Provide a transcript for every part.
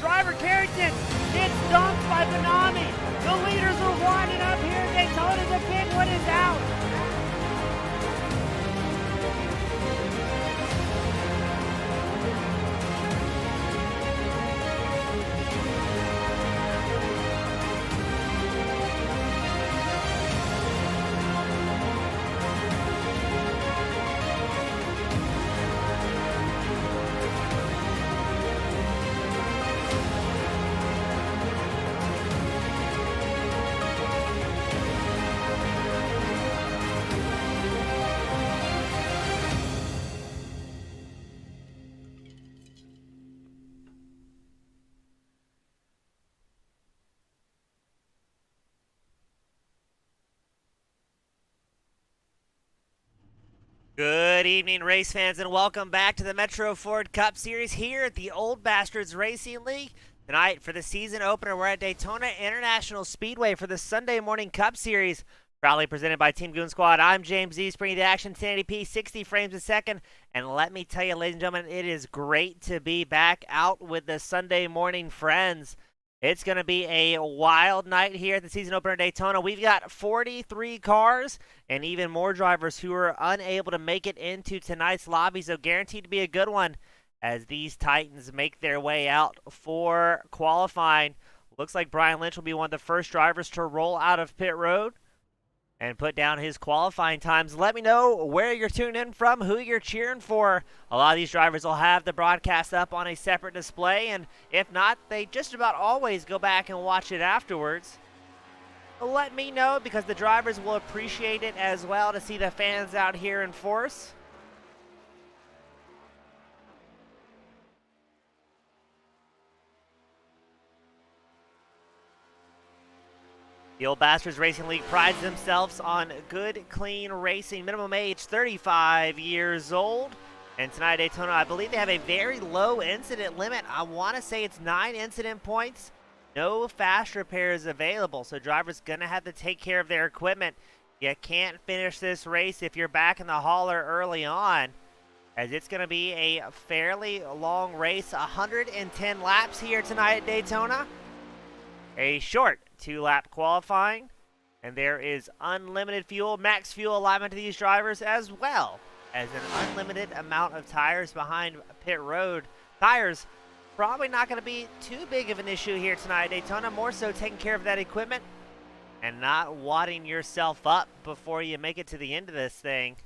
Driver Carrington gets dumped by Benami. The leaders are winding up here. Daytona, the big one is out. Good evening, race fans, and welcome back to the Metro Ford Cup Series here at the Old Bastards Racing League. Tonight, for the season opener, we're at Daytona International Speedway for the Sunday Morning Cup Series, proudly presented by Team Goon Squad. I'm James Z, bringing you the action, 1080p, 60 frames a second. And let me tell you, ladies and gentlemen, it is great to be back out with the Sunday morning friends. It's going to be a wild night here at the season opener Daytona. We've got 43 cars and even more drivers who are unable to make it into tonight's lobby, so guaranteed to be a good one as these Titans make their way out for qualifying. Looks like Brian Lynch will be one of the first drivers to roll out of pit road and put down his qualifying times. Let me know where you're tuning in from, who you're cheering for. A lot of these drivers will have the broadcast up on a separate display, and if not, they just about always go back and watch it afterwards. Let me know, because the drivers will appreciate it as well to see the fans out here in force. The Old Bastards Racing League prides themselves on good, clean racing. Minimum age 35 years old. And tonight at Daytona, I believe they have a very low incident limit. I want to say it's 9 incident points. No fast repairs available, so drivers going to have to take care of their equipment. You can't finish this race if you're back in the hauler early on, as it's going to be a fairly long race. 110 laps here tonight at Daytona. A short 2-lap qualifying, and there is unlimited fuel, max fuel allotment to these drivers, as well as an unlimited amount of tires behind pit road. Tires probably not going to be too big of an issue here tonight at Daytona, more so taking care of that equipment and not wadding yourself up before you make it to the end of this thing.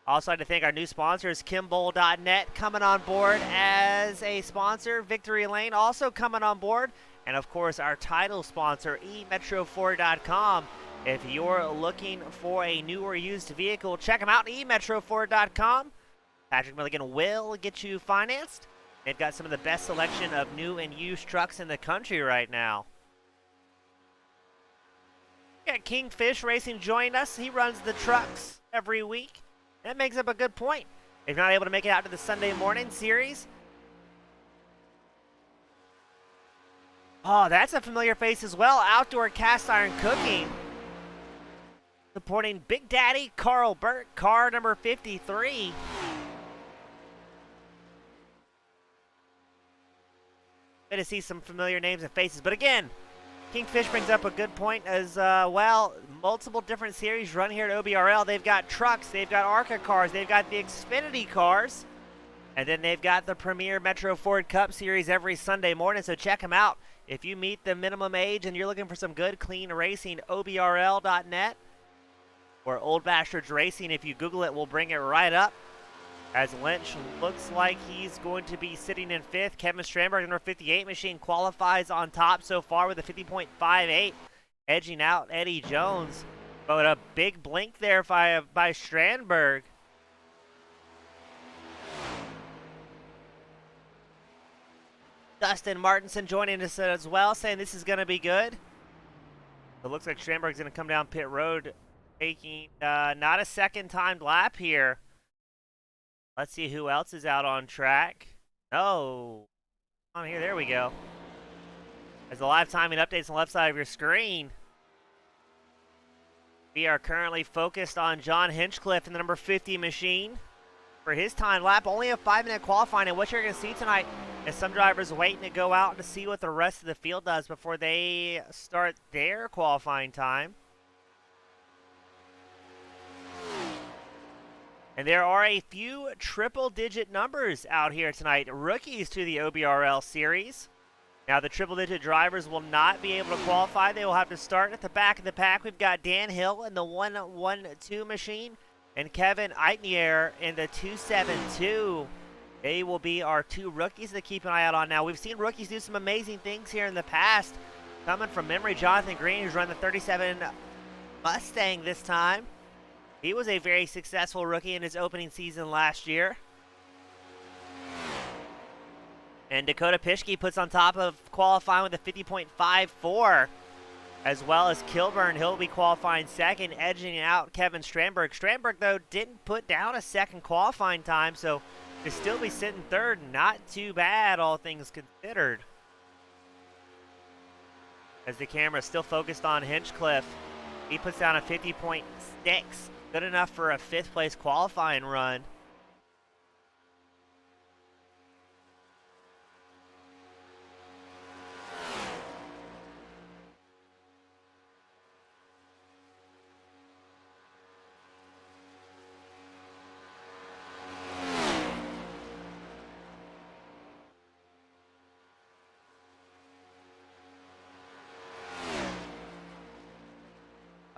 Also, I'd like to thank our new sponsors, Kimball.net, coming on board as a sponsor. Victory Lane also coming on board. And of course, our title sponsor, eMetro4.com. If you're looking for a new or used vehicle, check them out, eMetro4.com. Patrick Milligan will get you financed. They've got some of the best selection of new and used trucks in the country right now. We got Kingfish Racing joined us. He runs the trucks every week. That makes up a good point. If you're not able to make it out to the Sunday morning series, oh, that's a familiar face as well. Outdoor Cast Iron Cooking. Supporting Big Daddy Carl Burt, car number 53. Good to see some familiar names and faces. But again, Kingfish brings up a good point as well. Multiple different series run here at OBRL. They've got trucks, they've got ARCA cars, they've got the Xfinity cars, and then they've got the Premier Metro Ford Cup Series every Sunday morning, so check them out. If you meet the minimum age and you're looking for some good, clean racing, OBRL.net or Old Bastards Racing, if you Google it, we'll bring it right up. As Lynch looks like he's going to be sitting in 5th. Kevin Strandberg, number 58 machine, qualifies on top so far with a 50.58, edging out Eddie Jones. But a big blink there by Strandberg. Dustin Martinson joining us as well, saying this is going to be good. It looks like Strandberg's going to come down pit road, taking not a second timed lap here. Let's see who else is out on track. Oh, on here, there we go. As the live timing updates on the left side of your screen, we are currently focused on John Hinchcliffe in the number 50 machine for his time lap. Only a 5-minute qualifying, and what you're going to see tonight is some drivers waiting to go out to see what the rest of the field does before they start their qualifying time. And there are a few triple-digit numbers out here tonight, rookies to the OBRL series. Now, the triple-digit drivers will not be able to qualify. They will have to start at the back of the pack. We've got Dan Hill in the 112 machine and Kevin Eitnier in the 272. They will be our two rookies to keep an eye out on. Now, we've seen rookies do some amazing things here in the past. Coming from memory, Jonathan Green, who's run the 37 Mustang this time. He was a very successful rookie in his opening season last year. And Dakota Pischke puts on top of qualifying with a 50.54, as well as Kilburn. He'll be qualifying second, edging out Kevin Strandberg. Strandberg, though, didn't put down a second qualifying time, so to still be sitting third, not too bad, all things considered. As the camera is still focused on Hinchcliffe, he puts down a 50.6. Good enough for a 5th place qualifying run.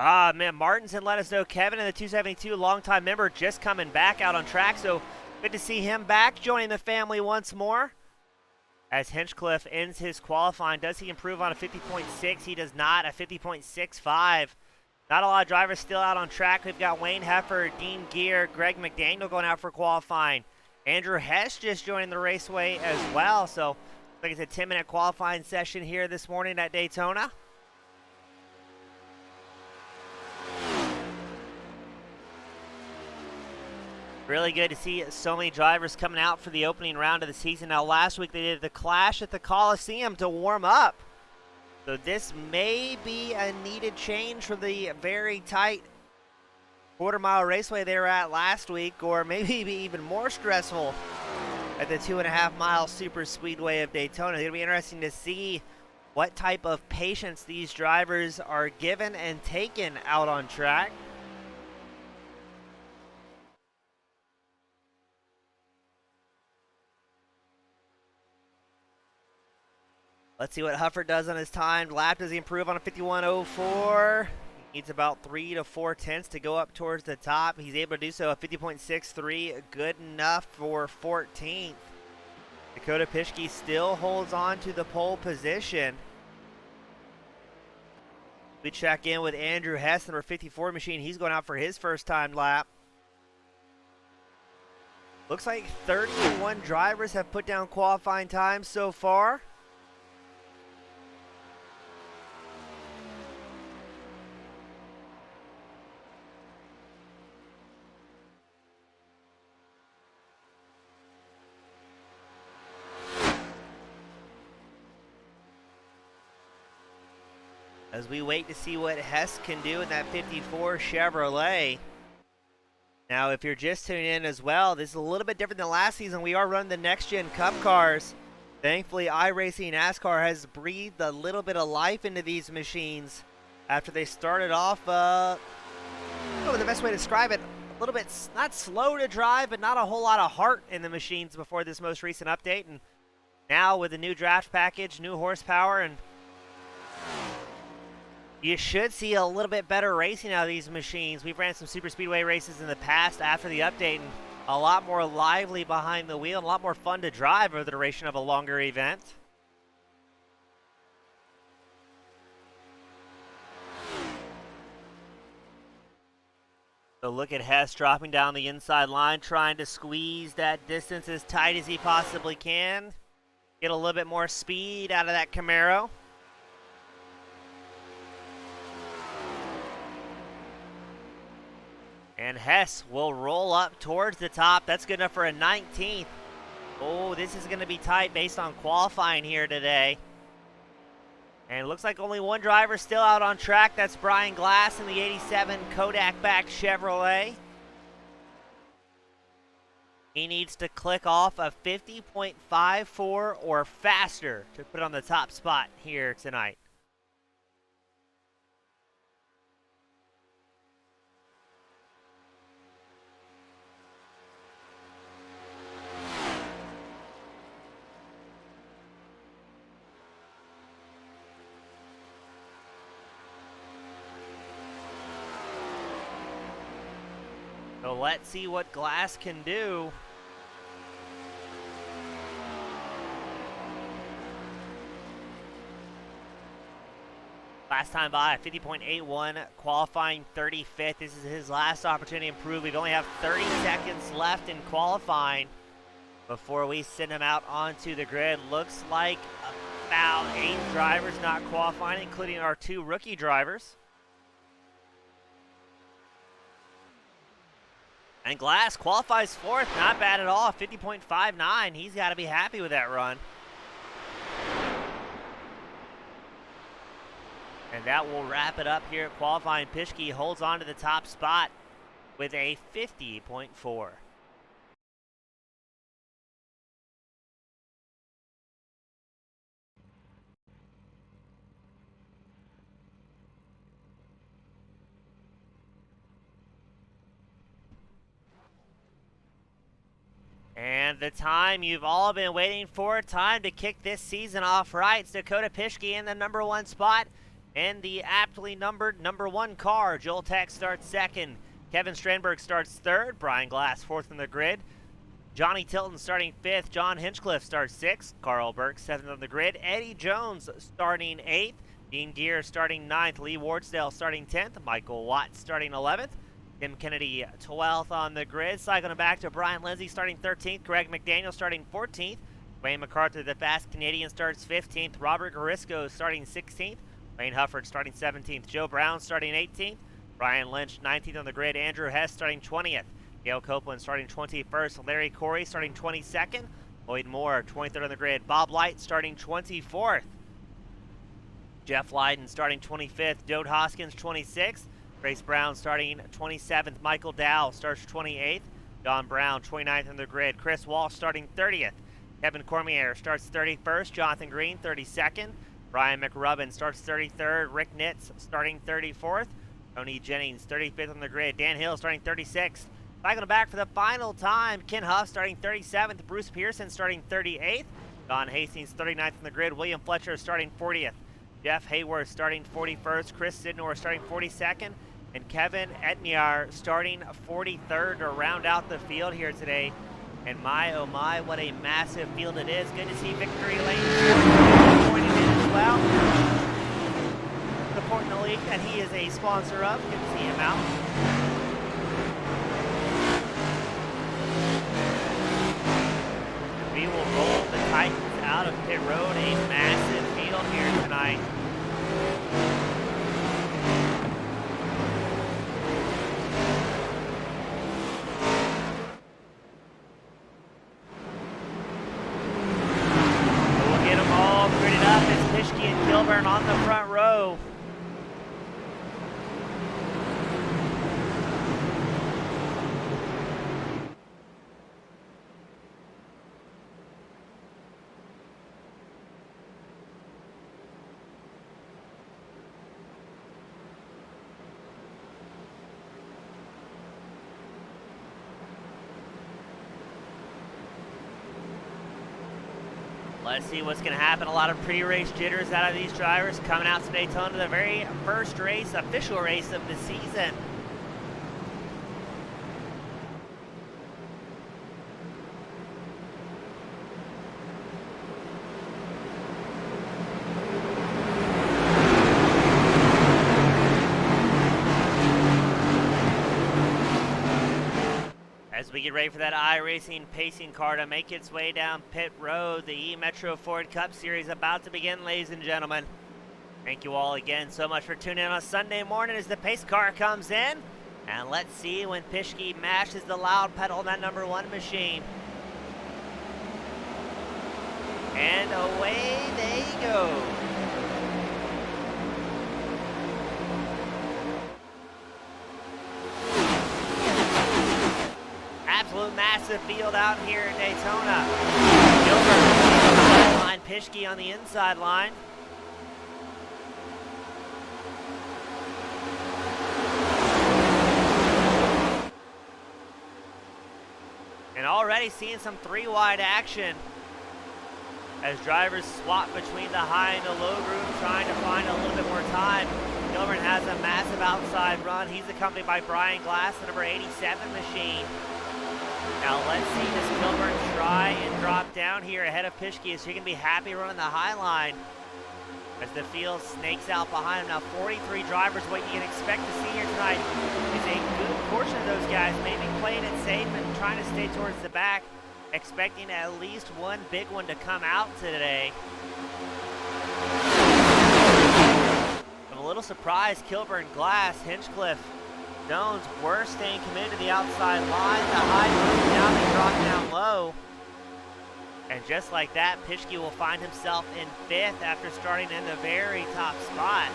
Man, Martinson let us know Kevin in the 272, longtime member, just coming back out on track. So good to see him back, joining the family once more. As Hinchcliffe ends his qualifying, does he improve on a 50.6? He does not, a 50.65. Not a lot of drivers still out on track. We've got Wayne Heffer, Dean Gear, Greg McDaniel going out for qualifying. Andrew Hess just joining the raceway as well. So I think it's a 10-minute qualifying session here this morning at Daytona. Really good to see so many drivers coming out for the opening round of the season. Now, last week they did the Clash at the Coliseum to warm up. So this may be a needed change for the very tight quarter-mile raceway they were at last week, or maybe be even more stressful at the 2.5-mile super speedway of Daytona. It'll be interesting to see what type of patience these drivers are given and taken out on track. Let's see what Hufford does on his timed lap. Does he improve on a 51.04? He needs about 3 to 4 tenths to go up towards the top. He's able to do so. A 50.63, good enough for 14th. Dakota Pischke still holds on to the pole position. We check in with Andrew Hess, number 54 machine. He's going out for his first timed lap. Looks like 31 drivers have put down qualifying times so far. As we wait to see what Hess can do in that 54 Chevrolet. Now, if you're just tuning in as well, this is a little bit different than last season. We are running the next-gen Cup cars. Thankfully, iRacing NASCAR has breathed a little bit of life into these machines after they started off, I don't know the best way to describe it, a little bit, not slow to drive, but not a whole lot of heart in the machines before this most recent update. And now with the new draft package, new horsepower, and you should see a little bit better racing out of these machines. We've ran some super speedway races in the past after the update, and a lot more lively behind the wheel and a lot more fun to drive over the duration of a longer event. So look at Hess dropping down the inside line, trying to squeeze that distance as tight as he possibly can. Get a little bit more speed out of that Camaro. And Hess will roll up towards the top. That's good enough for a 19th. Oh, this is going to be tight based on qualifying here today. And it looks like only one driver still out on track. That's Brian Glass in the 87 Kodak back Chevrolet. He needs to click off a 50.54 or faster to put on the top spot here tonight. So let's see what Glass can do. Last time by, 50.81, qualifying 35th. This is his last opportunity to improve. We only have 30 seconds left in qualifying before we send him out onto the grid. Looks like about 8 drivers not qualifying, including our 2 rookie drivers. And Glass qualifies 4th, not bad at all, 50.59. He's got to be happy with that run. And that will wrap it up here at qualifying. Pischke holds on to the top spot with a 50.4. And the time you've all been waiting for, time to kick this season off right. It's Dakota Pischke in the #1 spot. In the aptly numbered number 1 car, Joel Tech starts second. Kevin Strandberg starts third. Brian Glass fourth on the grid. Johnny Tilton starting 5th. John Hinchcliffe starts 6th. Carl Burke 7th on the grid. Eddie Jones starting 8th. Dean Gear starting 9th. Lee Wardsdale starting 10th. Michael Watts starting 11th. Tim Kennedy 12th on the grid. Cycling back to Brian Lindsay starting 13th. Greg McDaniel starting 14th. Wayne MacArthur, the fast Canadian, starts 15th. Robert Garisco starting 16th. Wayne Hufford starting 17th. Joe Brown starting 18th. Brian Lynch 19th on the grid. Andrew Hess starting 20th. Gail Copeland starting 21st. Larry Corey starting 22nd. Lloyd Moore 23rd on the grid. Bob Light starting 24th. Jeff Lyden starting 25th. Dode Hoskins 26th. Grace Brown starting 27th. Michael Dow starts 28th. Don Brown 29th on the grid. Chris Walsh starting 30th. Kevin Cormier starts 31st. Jonathan Green 32nd. Brian McRubbin starts 33rd. Rick Nitz starting 34th. Tony Jennings 35th on the grid. Dan Hill starting 36th. Cycling back for the final time, Ken Huff starting 37th. Bruce Pearson starting 38th. Don Hastings 39th on the grid. William Fletcher starting 40th. Jeff Hayworth starting 41st. Chris Sidnor starting 42nd. And Kevin Etniar starting 43rd to round out the field here today. And my, oh my, what a massive field it is. Good to see Victory Lane joining in as well. Supporting the league that he is a sponsor of. Good to see him out. We will roll the Titans out of pit road. A massive field here tonight. On the front row. Let's see what's going to happen. A lot of pre-race jitters out of these drivers coming out to Daytona, the very first race, official race of the season. As we get ready for that iRacing pacing car to make its way down pit road, the E-Metro Ford Cup Series about to begin, ladies and gentlemen. Thank you all again so much for tuning in on a Sunday morning as the pace car comes in. And let's see when Pischke mashes the loud pedal on that number 1 machine. And away they go. Absolute massive field out here in Daytona. Gilbert on the outside line, Pischke on the inside line. And already seeing some 3-wide action as drivers swap between the high and the low group, trying to find a little bit more time. Gilbert has a massive outside run. He's accompanied by Brian Glass, the number 87 machine. Now let's see this Gilbert try and drop down here ahead of Pischke. Is he going to be happy running the high line as the field snakes out behind him? Now 43 drivers, what you can expect to see here tonight is a good portion of those guys maybe playing it safe and trying to stay towards the back, expecting at least one big one to come out today. I'm a little surprised Kilburn, Glass, Hinchcliffe, Jones were staying committed to the outside line. The high moves down and drop down low. And just like that, Pischke will find himself in 5th after starting in the very top spot.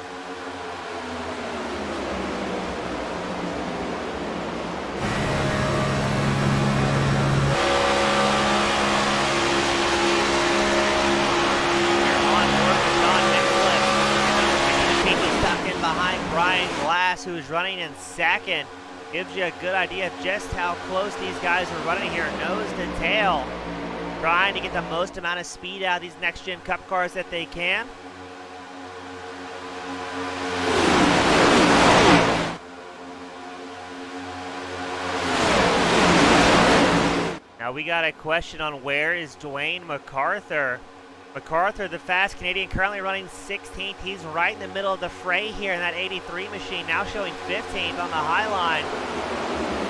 Behind Brian Glass, who's running in 2nd. Gives you a good idea of just how close these guys are running here, nose to tail. Trying to get the most amount of speed out of these next-gen Cup cars that they can. Now we got a question on where is Dwayne MacArthur. MacArthur, the fast Canadian, currently running 16th. He's right in the middle of the fray here in that 83 machine, now showing 15th on the high line.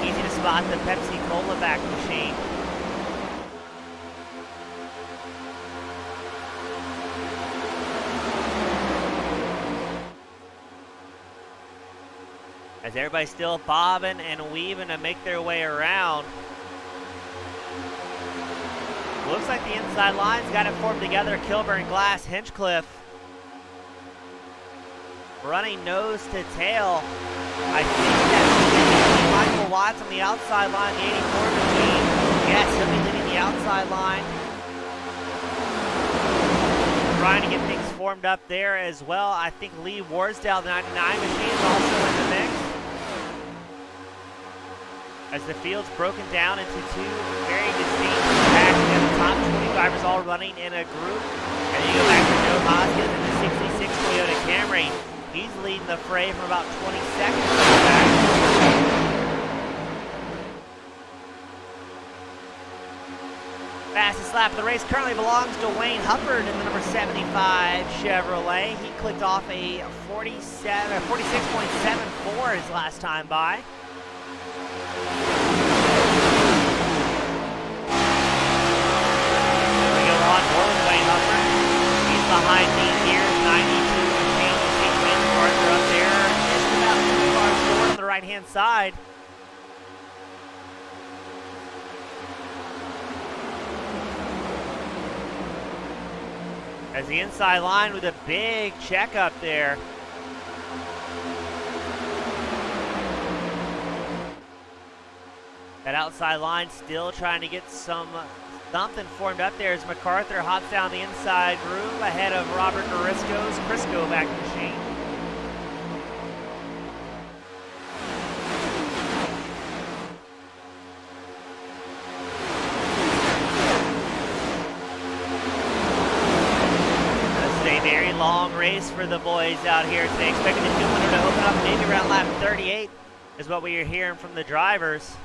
Easy to spot the Pepsi Cola back machine. As everybody's still bobbing and weaving to make their way around. Looks like the inside line's got it formed together. Kilburn, Glass, Hinchcliffe. Running nose to tail. I think that's Michael Watts on the outside line, the 84 machine. Yes, he'll be leading the outside line. Trying to get things formed up there as well. I think Lee Warsdale, the 99 machine, is also in the mix. As the field's broken down into two very distinct packs, and the top 20 drivers all running in a group. And then you go back to Joe Hoskins in the 66 Toyota Camry. He's leading the fray from about 20 seconds back. Fastest lap of the race currently belongs to Wayne Hubbard in the number 75 Chevrolet. He clicked off a 46.74 his last time by. Behind me here, 92 machine. You see Wayne MacArthur up there, just about 2 cars short on the right-hand side. As the inside line with a big check up there. That outside line still trying to get something formed up there as MacArthur hops down the inside groove ahead of Robert Narisco's Crisco back machine. This is a very long race for the boys out here today. Expecting the 200 to open up maybe around lap 38 is what we are hearing from the drivers.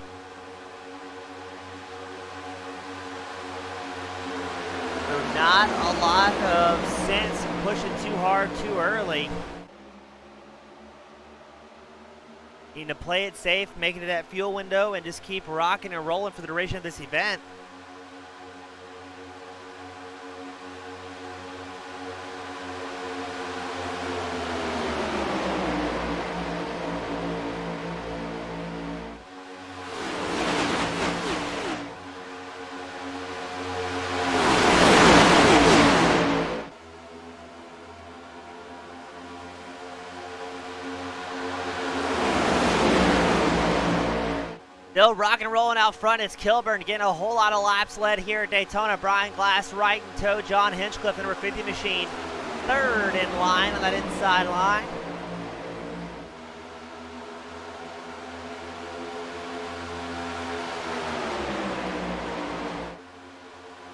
Not a lot of sense pushing too hard too early. Need to play it safe, make it to that fuel window, and just keep rocking and rolling for the duration of this event. Still rocking and rolling out front. It's Kilburn getting a whole lot of laps led here at Daytona. Brian Glass right in tow. John Hinchcliffe, the number 50 machine, third in line on that inside line.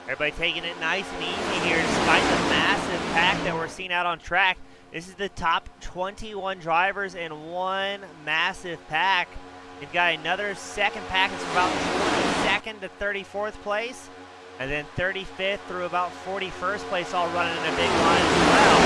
Everybody taking it nice and easy here despite the massive pack that we're seeing out on track. This is the top 21 drivers in one massive pack. You've got another second package from about 22nd to 34th place, and then 35th through about 41st place, all running in a big line as well.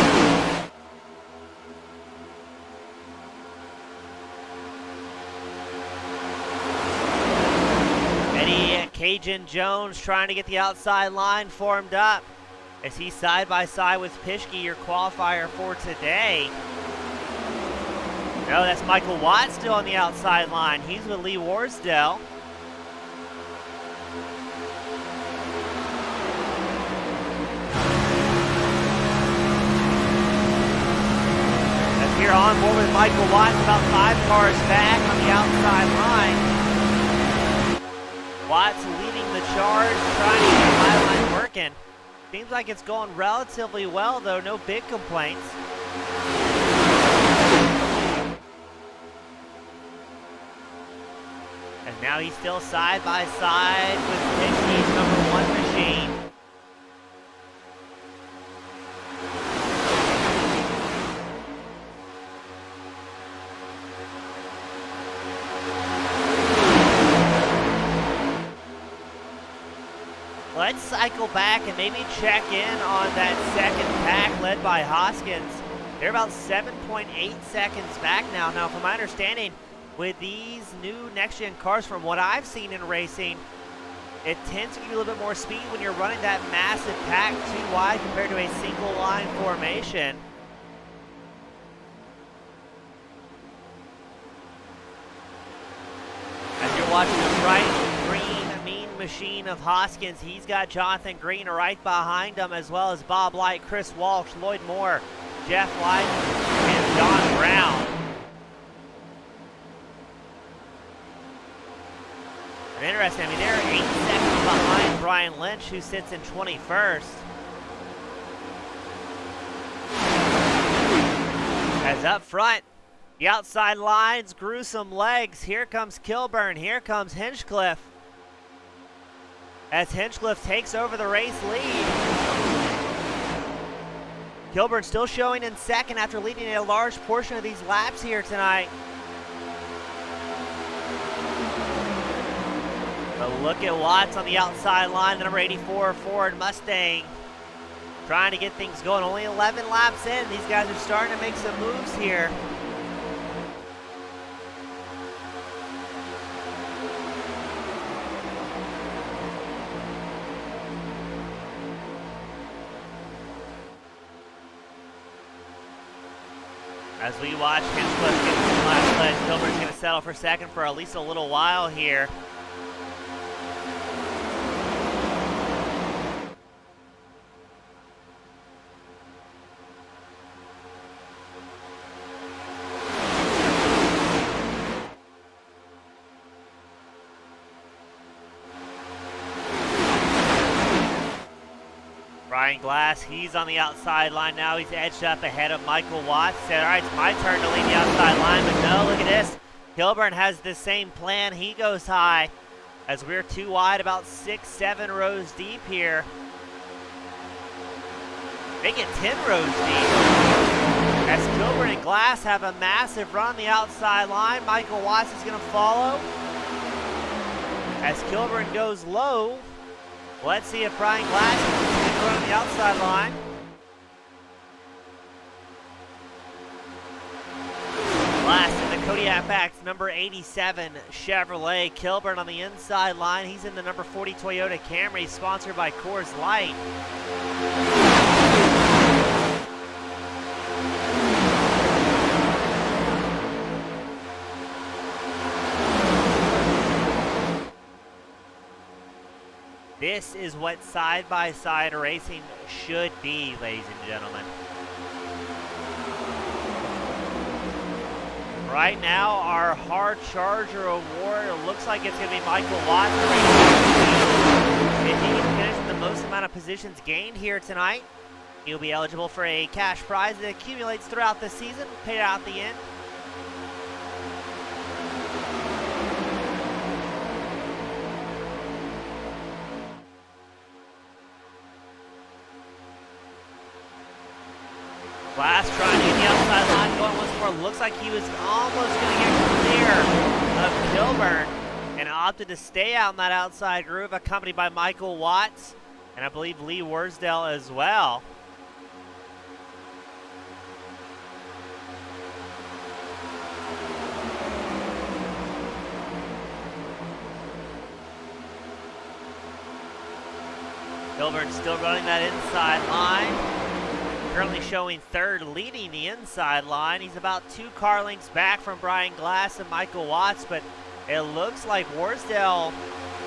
Eddie Cajun Jones trying to get the outside line formed up as he's side by side with Pischke, your qualifier for today. No, that's Michael Watt still on the outside line. He's with Lee Warsdale. As we're on board with Michael Watt, about 5 cars back on the outside line. Watt's leading the charge, trying to get the high line working. Seems like it's going relatively well, though. No big complaints. And now he's still side by side with Pischke's number 1 machine. let's cycle back and maybe check in on that second pack led by Hoskins. They're about 7.8 seconds back now. Now, from my understanding, with these new next-gen cars, from what I've seen in racing, it tends to give you a little bit more speed when you're running that massive pack too wide compared to a single line formation. As you're watching the bright green mean machine of Hoskins, he's got Jonathan Green right behind him, as well as Bob Light, Chris Walsh, Lloyd Moore, Jeff Light, and Don Brown. And interesting, I mean, they're 8 seconds behind Brian Lynch, who sits in 21st. As up front, the outside lines, gruesome legs. Here comes Kilburn, here comes Hinchcliffe. As Hinchcliffe takes over the race lead. Kilburn still showing in second after leading a large portion of these laps here tonight. But look at Watts on the outside line, the number 84 Ford Mustang. Trying to get things going. Only 11 laps in. These guys are starting to make some moves here. As we watch Hinchcliffe get some last leg, Kilburn's going to settle for second for at least a little while here. Brian Glass, he's on the outside line now. He's edged up ahead of Michael Watts. Said, all right, it's my turn to lead the outside line, but no, look at this. Kilburn has the same plan. He goes high as we're too wide, about 6-7 rows deep here. Make it 10 rows deep. As Kilburn and Glass have a massive run on the outside line. Michael Watts is going to follow. As Kilburn goes low, let's see if Brian Glass can run on the outside line. Last in the Kodiak Max, number 87 Chevrolet. Kilburn on the inside line. He's in the number 40 Toyota Camry, sponsored by Coors Light. This is what side-by-side racing should be, ladies and gentlemen. Right now, our Hard Charger award, it looks like it's going to be Michael Watts. If he can finish the most amount of positions gained here tonight, he'll be eligible for a cash prize that accumulates throughout the season, paid out at the end. Glass trying to get the outside line going once more. Looks like he was almost going to get clear of Kilburn and opted to stay out in that outside groove, accompanied by Michael Watts and I believe Lee Worsdale as well. Kilburn still running that inside line. Currently showing third, leading the inside line. He's about 2 car lengths back from Brian Glass and Michael Watts, but it looks like Worsdale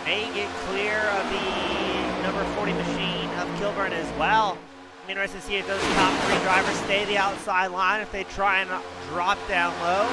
may get clear of the number 40 machine of Kilburn as well. I'm interested to see if those top 3 drivers stay the outside line, if they try and drop down low.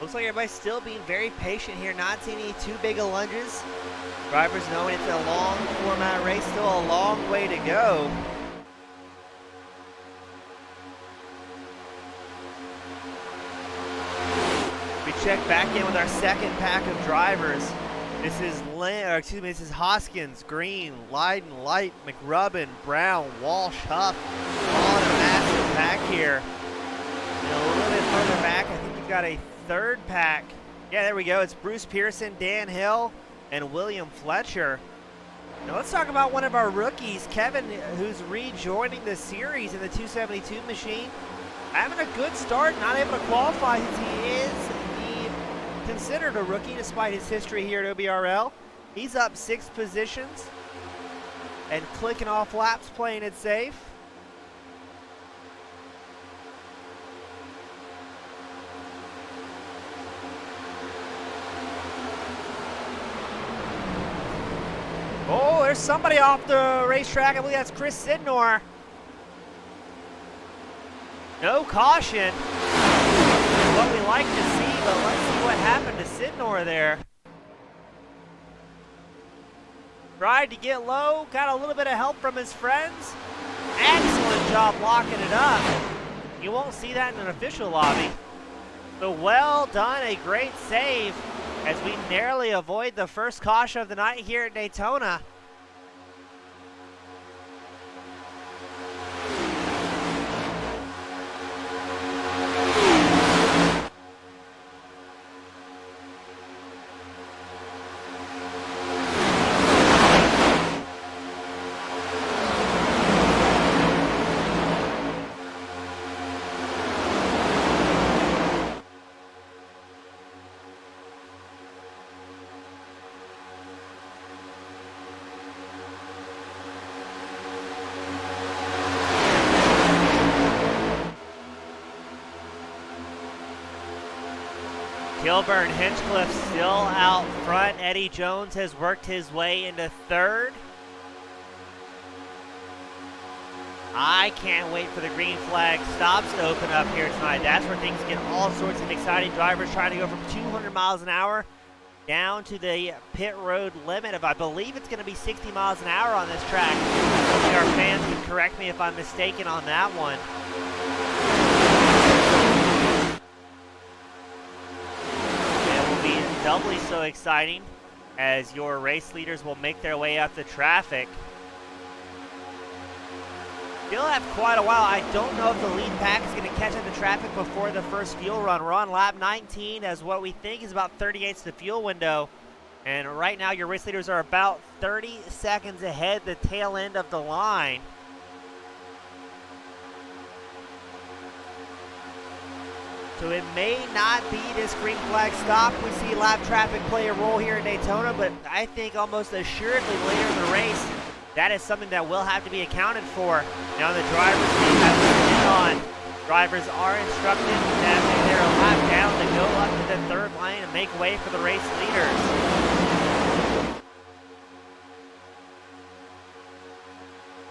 Looks like everybody's still being very patient here, not seeing any too big of lunges. Drivers knowing it's a long format race, still a long way to go. We check back in with our second pack of drivers. This is Hoskins, Green, Leiden, Light, McRubbin, Brown, Walsh, Huff, all in a massive pack here. And a little bit further back, I think you've got a third pack. Yeah, there we go. It's Bruce Pearson, Dan Hill, and William Fletcher. Now let's talk about one of our rookies, Kevin, who's rejoining the series in the 272 machine. Having a good start, not able to qualify since he is considered a rookie despite his history here at OBRL. He's up 6 positions and clicking off laps, playing it safe. Oh, there's somebody off the racetrack. I believe that's Chris Sidnor. No caution. What we like to see, but let's see what happened to Sidnor there. Tried to get low, got a little bit of help from his friends. Excellent job locking it up. You won't see that in an official lobby. So well done, a great save as we narrowly avoid the first caution of the night here at Daytona. Kilburn Hinchcliffe still out front. Eddie Jones has worked his way into third. I can't wait for the green flag stops to open up here tonight. That's where things get all sorts of exciting. Drivers trying to go from 200 miles an hour down to the pit road limit of, I believe it's going to be 60 miles an hour on this track. Hopefully our fans can correct me if I'm mistaken on that one. Doubly so exciting as your race leaders will make their way up the traffic. Still have quite a while. I don't know if the lead pack is going to catch up the traffic before the first fuel run. We're on lap 19 as what we think is about 38's the fuel window. And right now your race leaders are about 30 seconds ahead the tail end of the line. So it may not be this green flag stop. We see lap traffic play a role here in Daytona, but I think almost assuredly later in the race, that is something that will have to be accounted for. Now the drivers may have to on. Drivers are instructed that they're a lap down to go up to the third lane and make way for the race leaders.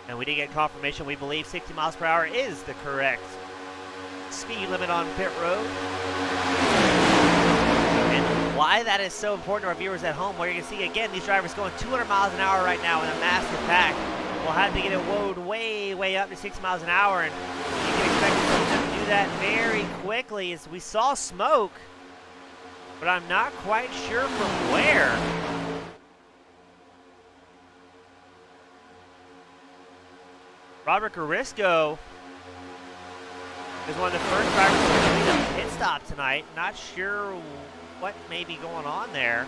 And we did get confirmation. We believe 60 miles per hour is the correct speed limit on pit road. And why that is so important to our viewers at home, where you can see again these drivers going 200 miles an hour right now in a massive pack. We'll have to get it woed way up to 60 miles an hour, and you can expect them to do that very quickly. As we saw smoke, but I'm not quite sure from where. Robert Garisco is one of the first drivers to lead a pit stop tonight. Not sure what may be going on there.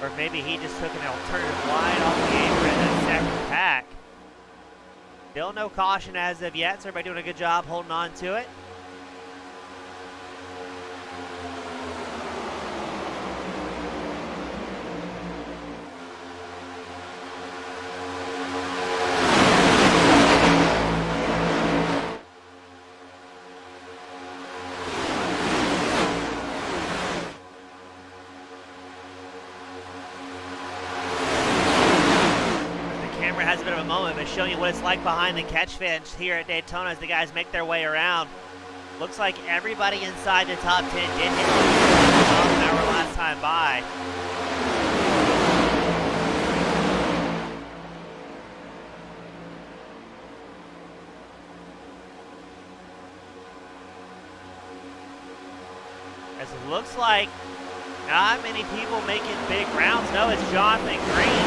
Or maybe he just took an alternative line off the apron in that second pack. Still no caution as of yet, so everybody doing a good job holding on to it. Has a bit of a moment, but showing you what it's like behind the catch fence here at Daytona as the guys make their way around. Looks like everybody inside the top 10 did hit miles an hour last time by. As it looks like not many people making big rounds. No, it's Jonathan Green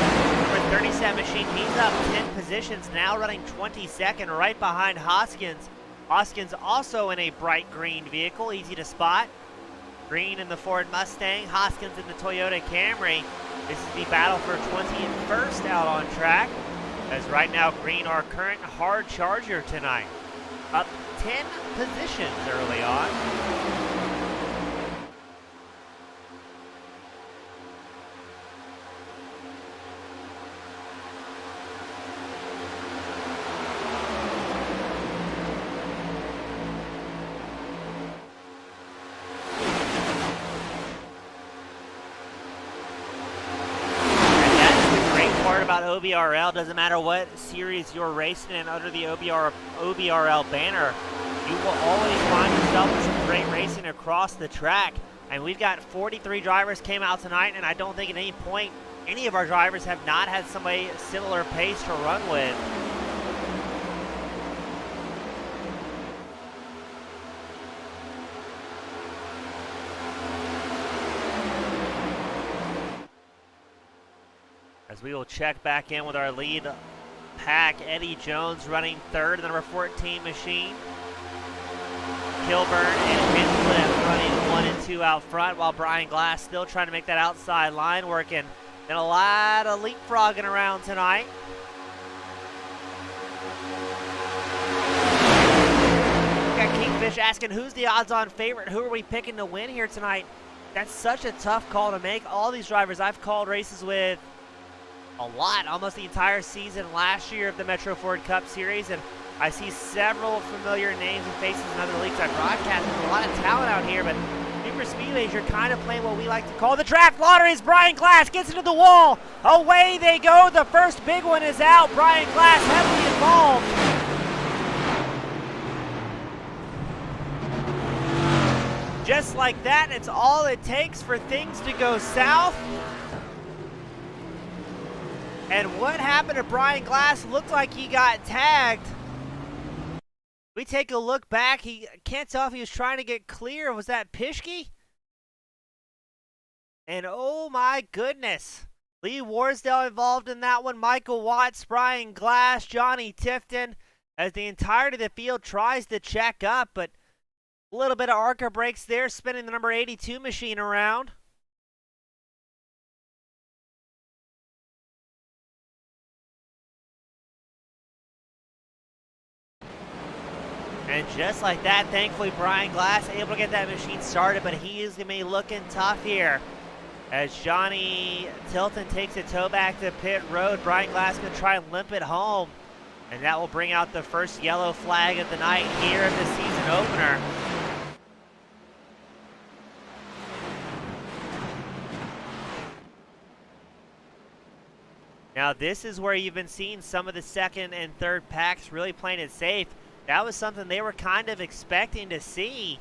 for 37 machine. He's up 10 positions now, running 22nd, right behind Hoskins. Hoskins also in a bright green vehicle, easy to spot. Green in the Ford Mustang, Hoskins in the Toyota Camry. This is the battle for 21st out on track, as right now Green, our current hard charger tonight, up 10 positions early on. About OBRL, doesn't matter what series you're racing in under the OBRL banner, you will always find yourself with some great racing across the track. And we've got 43 drivers came out tonight, and I don't think at any point any of our drivers have not had somebody similar pace to run with. As we will check back in with our lead pack, Eddie Jones running third, the number 14 machine. Kilburn and Hinchcliffe running 1 and 2 out front, while Brian Glass still trying to make that outside line working. And a lot of leapfrogging around tonight. We got Kingfish asking, who's the odds-on favorite? Who are we picking to win here tonight? That's such a tough call to make. All these drivers I've called races with a lot, almost the entire season last year of the Metro Ford Cup Series, and I see several familiar names and faces in other leagues I broadcast. There's a lot of talent out here, but Super Speedways, you're kind of playing what we like to call the draft lottery. As Brian Glass gets into the wall, away they go. The first big one is out. Brian Glass heavily involved. Just like that, it's all it takes for things to go south. And what happened to Brian Glass? Looked like he got tagged. We take a look back. He can't tell if he was trying to get clear. Was that Pischke? And oh my goodness. Lee Warsdale involved in that one. Michael Watts, Brian Glass, Johnny Tifton, as the entirety of the field tries to check up, but a little bit of ARCA brakes there, spinning the number 82 machine around. And just like that, thankfully, Brian Glass able to get that machine started, but he is going to be looking tough here. As Johnny Tilton takes a tow back to pit road, Brian Glass going to try and limp it home. And that will bring out the first yellow flag of the night here at the season opener. Now this is where you've been seeing some of the second and third packs really playing it safe. That was something they were kind of expecting to see.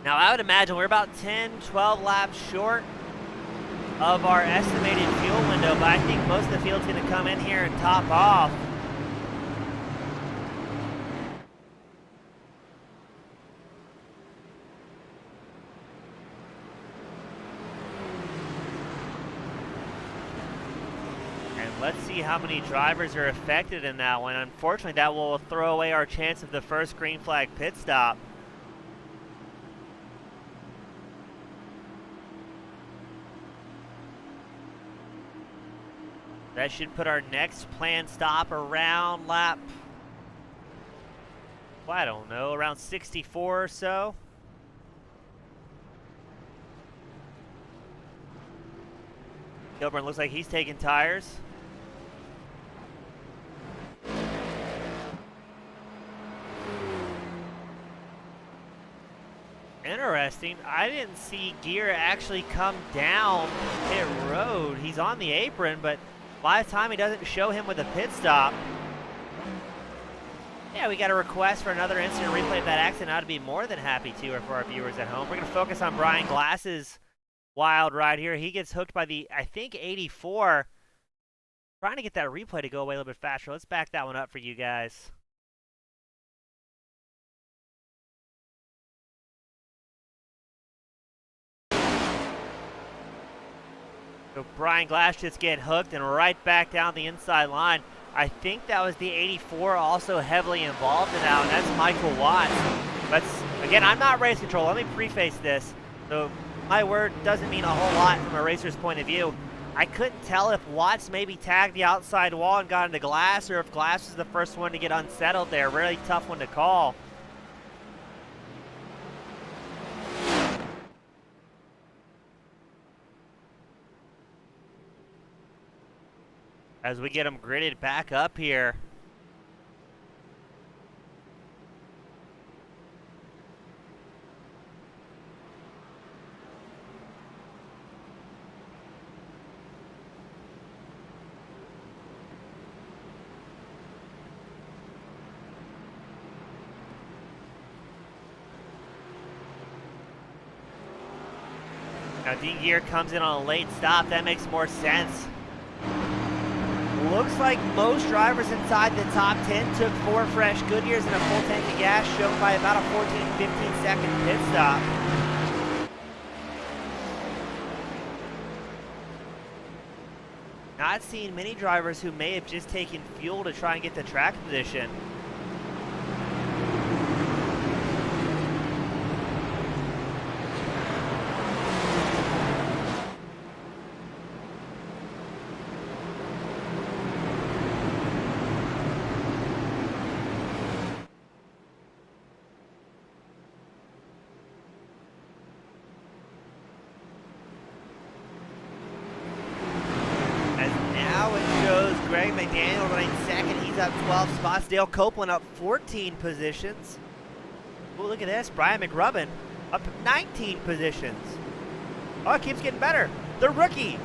Now I would imagine we're about 10, 12 laps short of our estimated fuel window, but I think most of the field's going to come in here and top off. Let's see how many drivers are affected in that one. Unfortunately, that will throw away our chance of the first green flag pit stop. That should put our next planned stop around lap, well, I don't know, around 64 or so. Kilburn looks like he's taking tires. Interesting. I didn't see Gear actually come down pit road. He's on the apron, but by the time he doesn't show him with a pit stop. Yeah, we got a request for another instant replay of that accident. I'd be more than happy to, or for our viewers at home. We're going to focus on Brian Glass's wild ride here. He gets hooked by the, I think, 84. Trying to get that replay to go away a little bit faster. Let's back that one up for you guys. So Brian Glass just get hooked and right back down the inside line. I think that was the 84 also heavily involved in that one. That's Michael Watts. But again, I'm not race control. Let me preface this. So my word doesn't mean a whole lot from a racer's point of view. I couldn't tell if Watts maybe tagged the outside wall and got into Glass, or if Glass was the first one to get unsettled there. Really tough one to call. As we get them gridded back up here. Now Dean Gear comes in on a late stop. That makes more sense. Looks like most drivers inside the top 10 took 4 fresh Goodyears and a full tank of gas, shown by about a 14-15 second pit stop. Not seeing many drivers who may have just taken fuel to try and get the track position. Greg McDaniel running second. He's up 12 spots. Dale Copeland up 14 positions. Oh, look at this. Brian McRubbin up 19 positions. Oh, it keeps getting better. The rookie,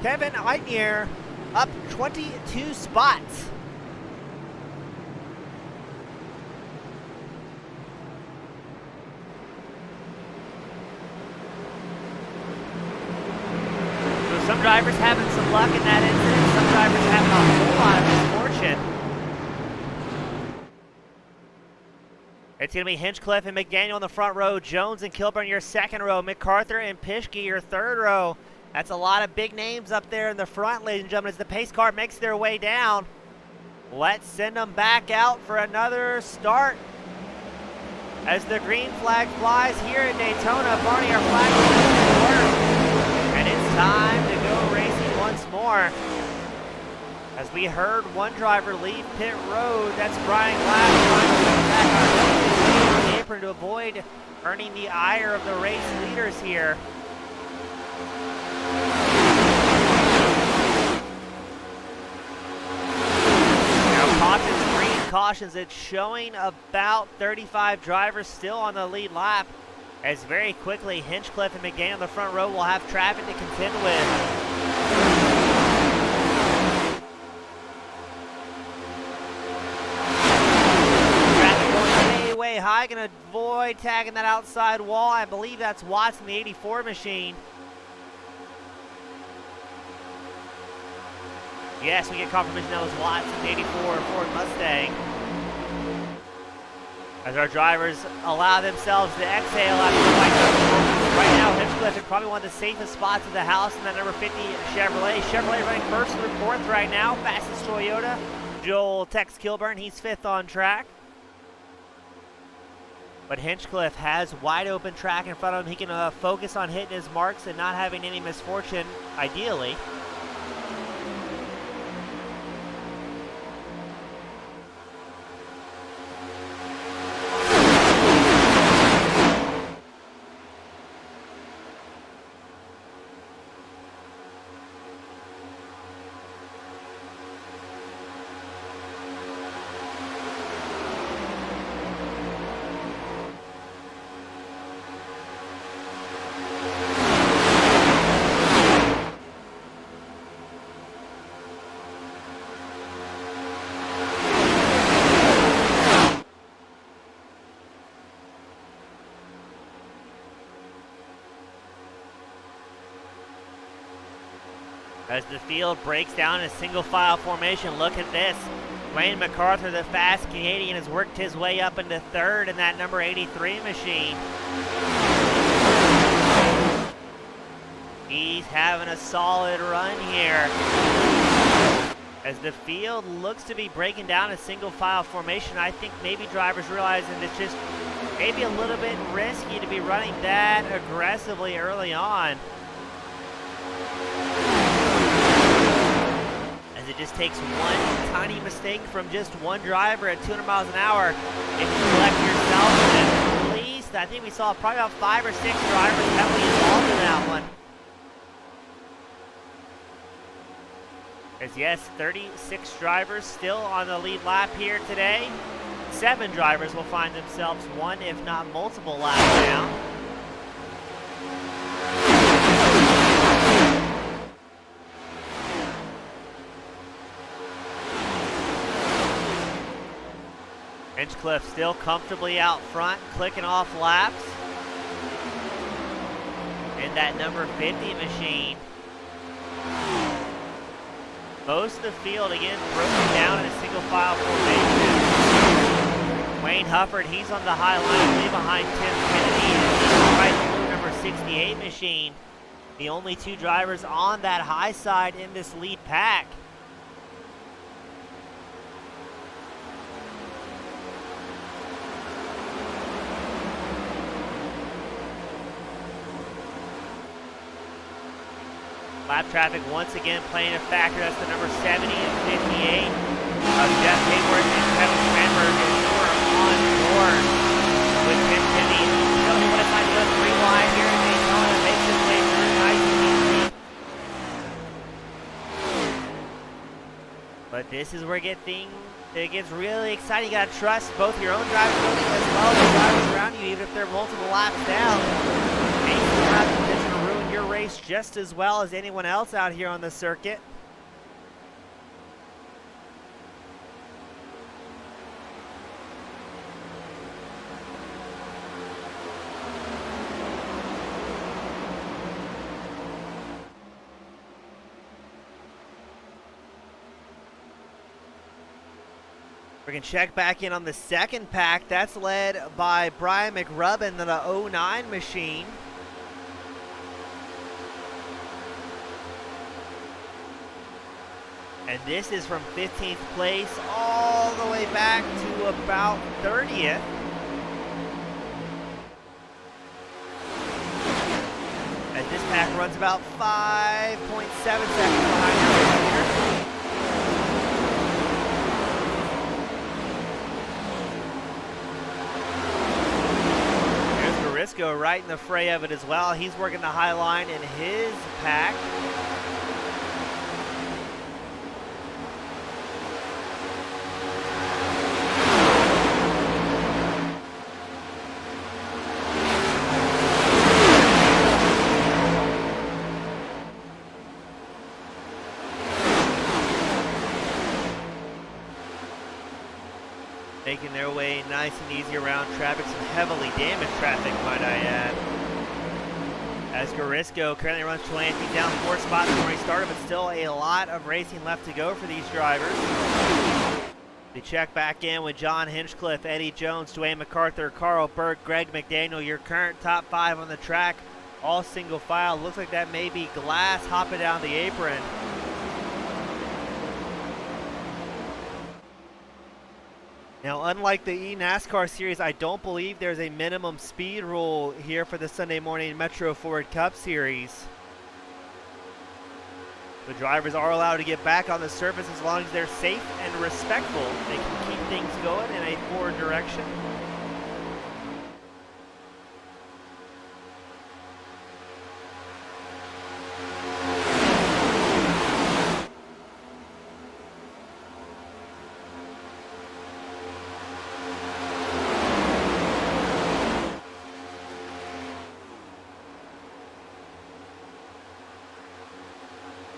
Kevin Eitnier, up 22 spots. So some drivers having some luck in that incident. Some drivers having a whole lot of misfortune. It's going to be Hinchcliffe and McDaniel in the front row. Jones and Kilburn your second row. MacArthur and Pischke your third row. That's a lot of big names up there in the front, ladies and gentlemen, as the pace car makes their way down. Let's send them back out for another start. As the green flag flies here at Daytona, Barney, our flag is work. And it's time to go racing once more. As we heard one driver leave pit road, that's Brian Glass trying to come back on the apron to avoid earning the ire of the race leaders here. Now cautions, green cautions, it's showing about 35 drivers still on the lead lap. As very quickly Hinchcliffe and McDaniel in the front row will have traffic to contend with. Way high, gonna avoid tagging that outside wall. I believe that's Watts in the 84 machine. Yes, we get confirmation that was Watts in the 84 Ford Mustang. As our drivers allow themselves to exhale after the white. Right now, Hinchcliffe is probably one of the safest spots of the house in that number 50 Chevrolet. Chevrolet running first through fourth right now. Fastest Toyota. Joel Tex Kilburn, he's fifth on track. But Hinchcliffe has wide open track in front of him. He can focus on hitting his marks and not having any misfortune, ideally. as the field breaks down in a single file formation. Look at this. Wayne MacArthur, the fast Canadian, has worked his way up into third in that number 83 machine. He's having a solid run here, as the field looks to be breaking down a single file formation. I think maybe drivers realizing it's just maybe a little bit risky to be running that aggressively early on, as it just takes one tiny mistake from just one driver at 200 miles an hour. If you collect yourself, at least, I think we saw probably about 5 or 6 drivers heavily involved in that one. As yes, 36 drivers still on the lead lap here today. 7 drivers will find themselves one, if not multiple laps down. Hinchcliffe still comfortably out front, clicking off laps in that number 50 machine. Most of the field, again, broken down in a single file formation. Wayne Hufford, he's on the high line, way behind Tim Kennedy, and he's right through number 68 machine. The only 2 drivers on that high side in this lead pack. Lap traffic once again playing a factor. That's the number 70 and 58 of Jeff Hayworth and Kevin Cranberg, as you are on board with Tim Kennedy. Show me what it's like to go 3 wide here in Daytona. Makes his way through nice and easy. But this is where it gets really exciting. You got to trust both your own driving ability as well as the drivers around you, even if they're multiple laps down. Your race just as well as anyone else out here on the circuit. We can check back in on the second pack. That's led by Brian McRubbin, the 09 machine. And this is from 15th place all the way back to about 30th. As this pack runs about 5.7 seconds behind your leader. There's Garisco right in the fray of it as well. He's working the high line in his pack. Making their way nice and easy around traffic, some heavily damaged traffic, might I add. As Garisco currently runs 20, he's down 4 spots from where he started, but still a lot of racing left to go for these drivers. They check back in with John Hinchcliffe, Eddie Jones, Dwayne MacArthur, Carl Burke, Greg McDaniel, your current top 5 on the track, all single file. Looks like that may be Glass hopping down the apron. Now, unlike the eNASCAR series, I don't believe there's a minimum speed rule here for the Sunday morning Metro Ford Cup series. The drivers are allowed to get back on the surface as long as they're safe and respectful. They can keep things going in a forward direction.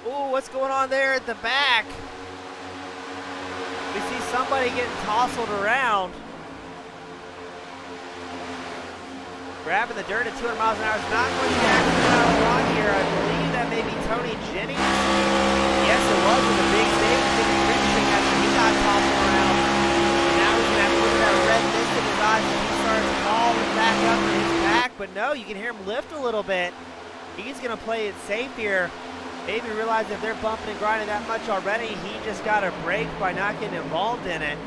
Ooh, what's going on there at the back? We see somebody getting tousled around. Grabbing the dirt at 200 miles an hour is not going to actually out wrong here. I believe that that may be Tony Jennings. Yes, it was with a big save. Richardson after he got toppled around. Now he's going to have to look at that red mist in his eyes as he starts falling back up to his back. But no, you can hear him lift a little bit. He's going to play it safe here. Maybe realize if they're bumping and grinding that much already, he just got a break by not getting involved in it.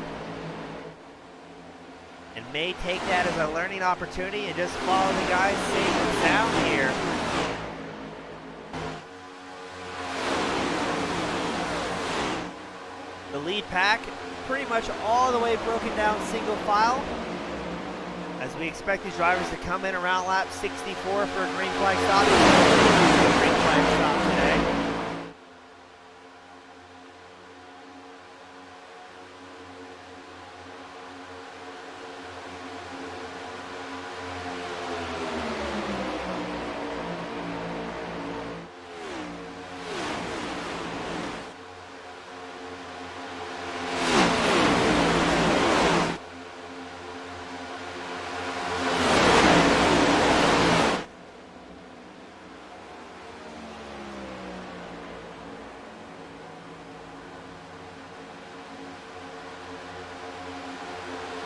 And may take that as a learning opportunity and just follow the guys safe and sound here. The lead pack pretty much all the way broken down single file, as we expect these drivers to come in around lap 64 for a green flag stop. Green flag stop today.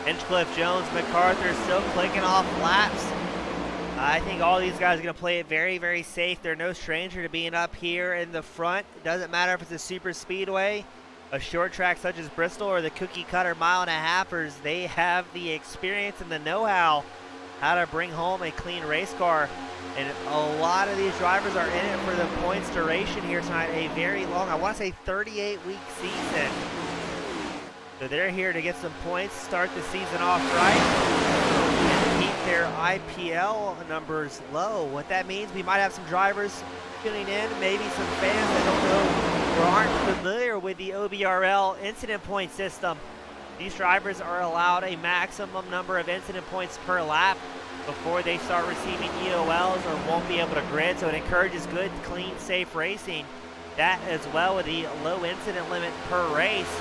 Hinchcliffe, Jones, MacArthur still clicking off laps. I think all these guys are going to play it very, very safe. They're no stranger to being up here in the front. It doesn't matter if it's a super speedway, a short track such as Bristol, or the cookie cutter mile-and-a-halfers. They have the experience and the know-how to bring home a clean race car. And a lot of these drivers are in it for the points duration here tonight. A very long, I want to say 38-week season. So they're here to get some points, start the season off right, and keep their IPL numbers low. What that means, we might have some drivers tuning in, maybe some fans that don't know or aren't familiar with the OBRL incident point system. These drivers are allowed a maximum number of incident points per lap before they start receiving EOLs or won't be able to grid, so it encourages good, clean, safe racing. That as well with the low incident limit per race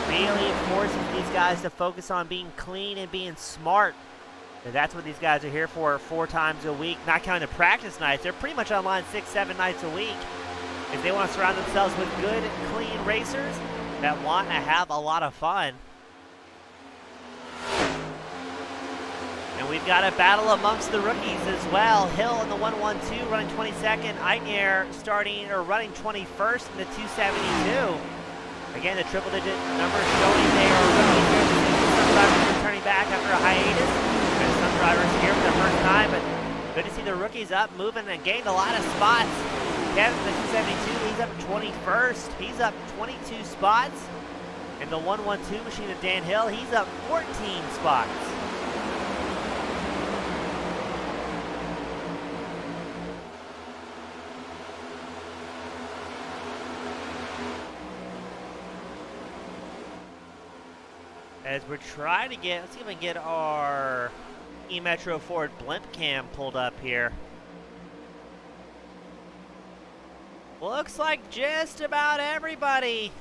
really forces these guys to focus on being clean and being smart. And that's what these guys are here for 4 times a week, not counting the practice nights. They're pretty much online 6-7 nights a week, if they want to surround themselves with good, clean racers that want to have a lot of fun. And we've got a battle amongst the rookies as well. Hill in the 112 running 22nd, Eitner starting or running 21st in the 272. Again, the triple-digit numbers showing they are rookies here. Some drivers returning back after a hiatus. There's some drivers here for the first time, but good to see the rookies up, moving, and gained a lot of spots. Kevin, the 272, he's up 21st. He's up 22 spots. And the 112 machine of Dan Hill, he's up 14 spots. As we're trying to get, let's see if we can get our E-Metro Ford blimp cam pulled up here. Looks like just about everybody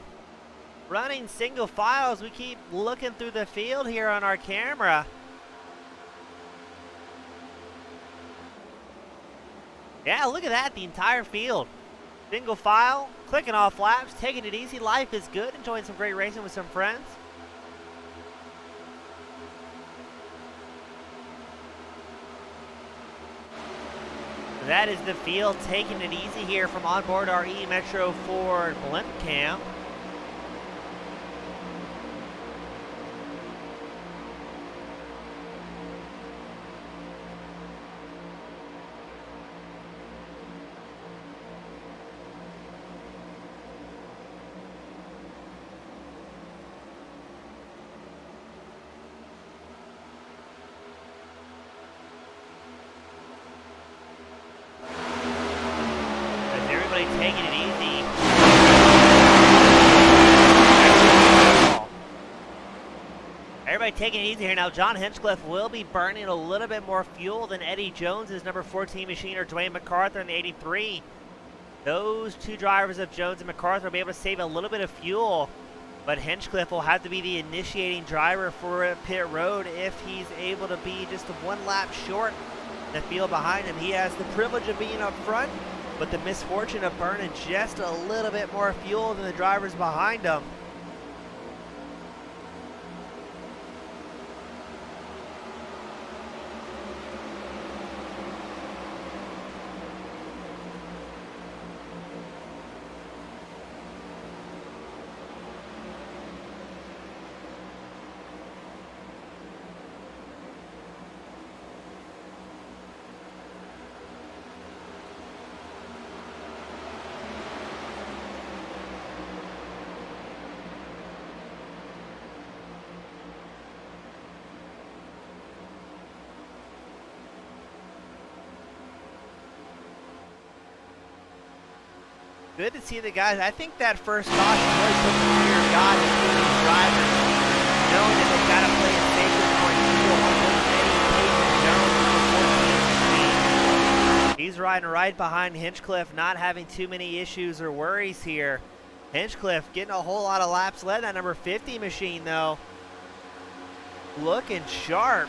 running single files. We keep looking through the field here on our camera. Yeah, look at that, the entire field. Single file, clicking off laps, taking it easy. Life is good, enjoying some great racing with some friends. That is the field taking it easy here from onboard our E-Metro Ford blimp cam. Taking it easy. Everybody taking it easy here. Now, John Hinchcliffe will be burning a little bit more fuel than Eddie Jones, his number 14 machine, or Dwayne MacArthur in the 83. Those two drivers of Jones and MacArthur will be able to save a little bit of fuel, but Hinchcliffe will have to be the initiating driver for pit road if he's able to be just 1 lap short in the field behind him. He has the privilege of being up front, but the misfortune of burning just a little bit more fuel than the drivers behind them. Good to see the guys. I think that first caution really took the fear of God into these drivers, knowing that they've got to play it safe this morning. He's riding right behind Hinchcliffe, not having too many issues or worries here. Hinchcliffe getting a whole lot of laps led. That number 50 machine, though, looking sharp.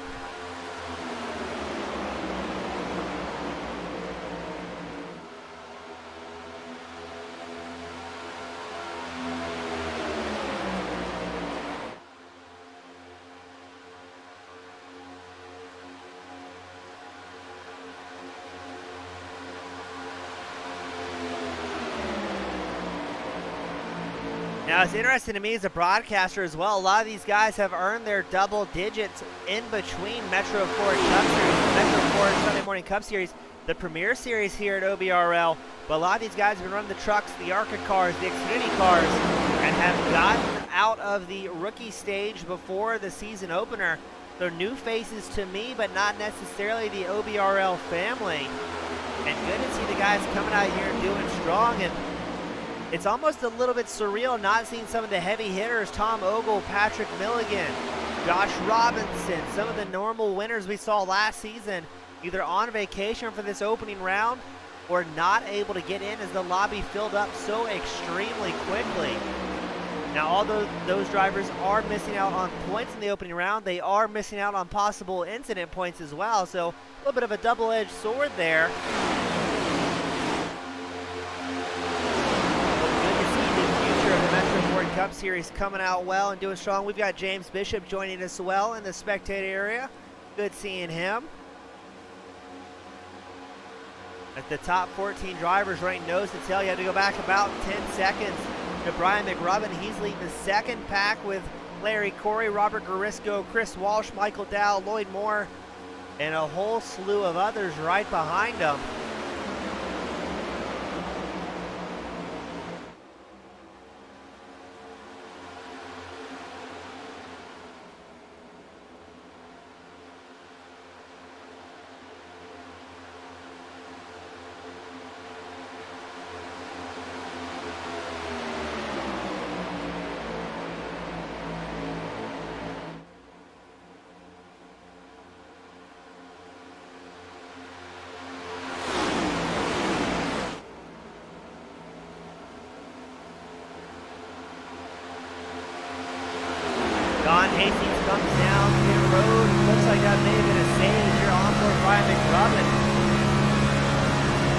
Now, it's interesting to me as a broadcaster as well. A lot of these guys have earned their double digits in between Metro Ford Cup Series, Metro Ford Sunday Morning Cup Series, the Premier Series here at OBRL. But a lot of these guys have been running the trucks, the ARCA cars, the Xfinity cars, and have gotten out of the rookie stage before the season opener. They're new faces to me, but not necessarily the OBRL family. And good to see the guys coming out here and doing strong. And it's almost a little bit surreal not seeing some of the heavy hitters, Tom Ogle, Patrick Milligan, Josh Robinson, some of the normal winners we saw last season, either on vacation for this opening round or not able to get in as the lobby filled up so extremely quickly. Now, although those drivers are missing out on points in the opening round, they are missing out on possible incident points as well, so a little bit of a double-edged sword there. Metro Ford Cup Series coming out well and doing strong. We've got James Bishop joining us well in the spectator area. Good seeing him. At the top 14 drivers running nose to tail, you have to go back about 10 seconds to Brian McRubbin. He's leading the second pack with Larry Corey, Robert Garisco, Chris Walsh, Michael Dow, Lloyd Moore, and a whole slew of others right behind him. Don Hastings comes down pit road. Looks like that may have been a save here on board Brian McRubbin.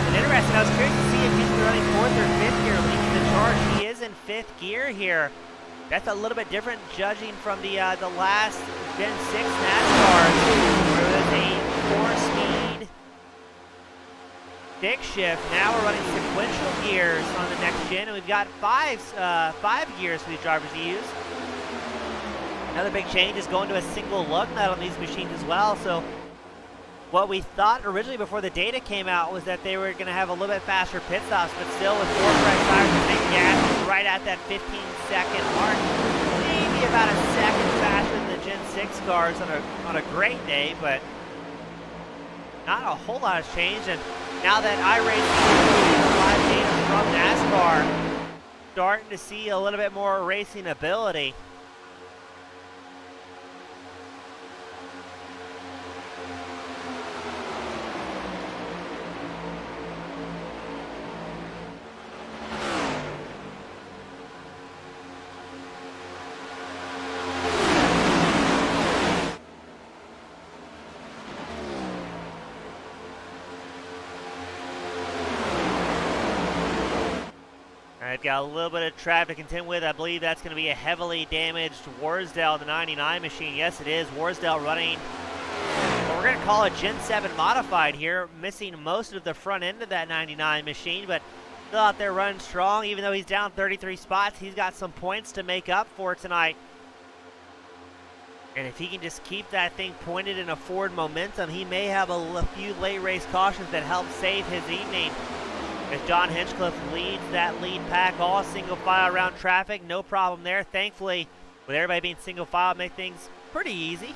And interesting, I was curious to see if he's running 4th or 5th gear leading the charge. He is in 5th gear here. That's a little bit different judging from the last Gen 6 NASCAR, where it was a 4-speed stick shift. Now we're running sequential gears on the next gen, and we've got 5 gears for these drivers to use. Another big change is going to a single lug nut on these machines as well. So what we thought originally before the data came out was that they were going to have a little bit faster pit stops, but still with 4 fresh tires and big gas right at that 15-second mark. Maybe about a second faster than the Gen 6 cars on a great day, but not a whole lot has changed. And now that iRacing is live data from NASCAR, starting to see a little bit more racing ability. They've got a little bit of traffic to contend with. I believe that's going to be a heavily damaged Warsdale, the 99 machine. Yes, it is. Warsdale running what we're going to call a Gen 7 modified here, missing most of the front end of that 99 machine, but still out there running strong. Even though he's down 33 spots, he's got some points to make up for tonight. And if he can just keep that thing pointed in a forward momentum, he may have a few late race cautions that help save his evening. As John Hinchcliffe leads that lead pack, all single file around traffic, no problem there. Thankfully, with everybody being single file, make things pretty easy.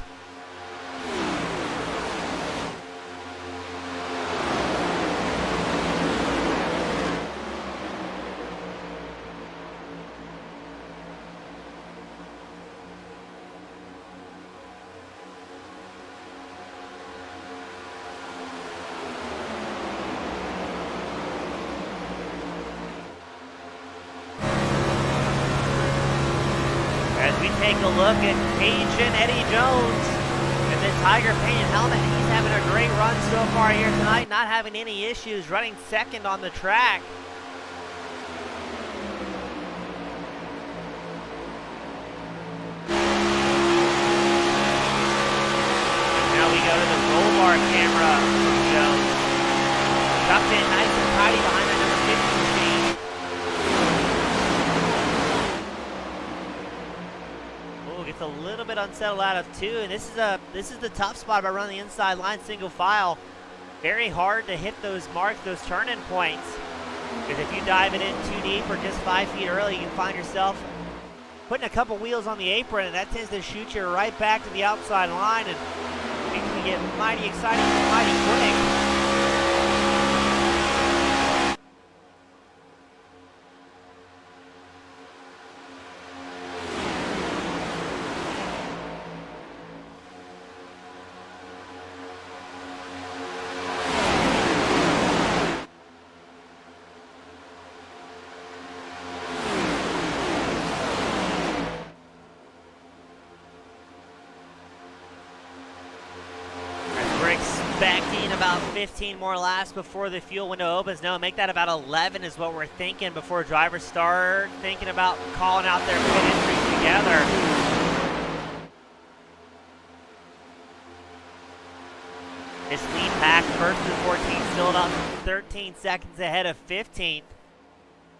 Take a look at Cajun Eddie Jones and the Tiger painted helmet. He's having a great run so far here tonight, not having any issues, running second on the track. And now we go to the roll bar camera from Jones. Tucked in nice and tidy behind that number 50 machine. Gets a little bit unsettled out of two, and this is the tough spot about running the inside line single file. Very hard to hit those marks, those turn-in points, because if you dive it in too deep or just 5 feet early, you can find yourself putting a couple wheels on the apron, and that tends to shoot you right back to the outside line, and things can get mighty exciting and mighty quick. Expecting about 15 more laps before the fuel window opens. No, make that about 11 is what we're thinking before drivers start thinking about calling out their pit entries together. This lead pack, first and 14, still about 13 seconds ahead of 15th.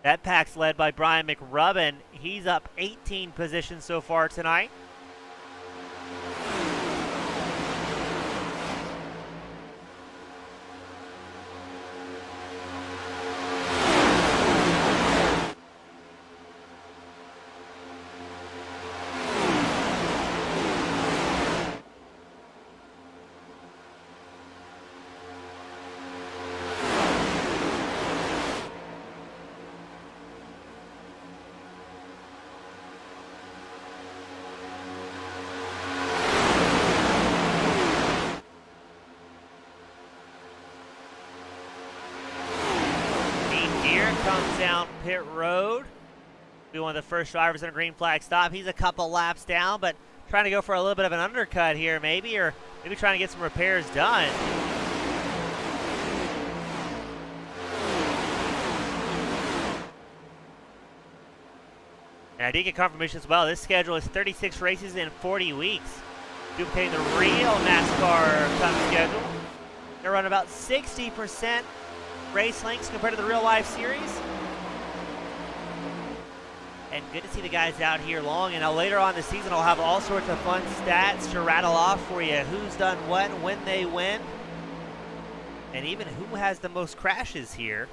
That pack's led by Brian McRubbin. He's up 18 positions so far tonight. Comes down pit road. Be one of the first drivers in a green flag stop. He's a couple laps down, but trying to go for a little bit of an undercut here, maybe, or maybe trying to get some repairs done. And I did get confirmation as well. This schedule is 36 races in 40 weeks, duplicating the real NASCAR Cup schedule. They run about 60% race lengths compared to the real life series. And good to see the guys out here long. And now later on this season, I'll have all sorts of fun stats to rattle off for you. Who's done what, when they win, and even who has the most crashes here.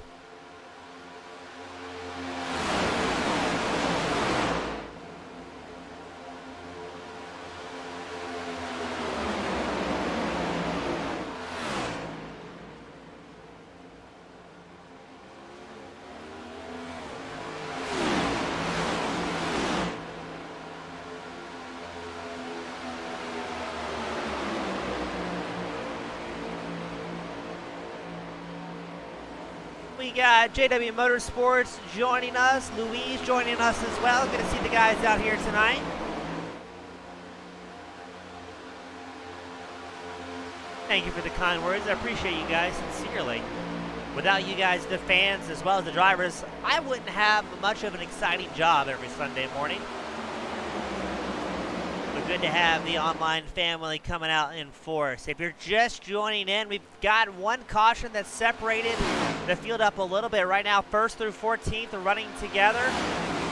We got JW Motorsports joining us, Louise joining us as well. Good to see the guys out here tonight. Thank you for the kind words. I appreciate you guys sincerely. Without you guys, the fans, as well as the drivers, I wouldn't have much of an exciting job every Sunday morning. But good to have the online family coming out in force. If you're just joining in, we've got one caution that's separated the field up a little bit right now. 1st through 14th are running together.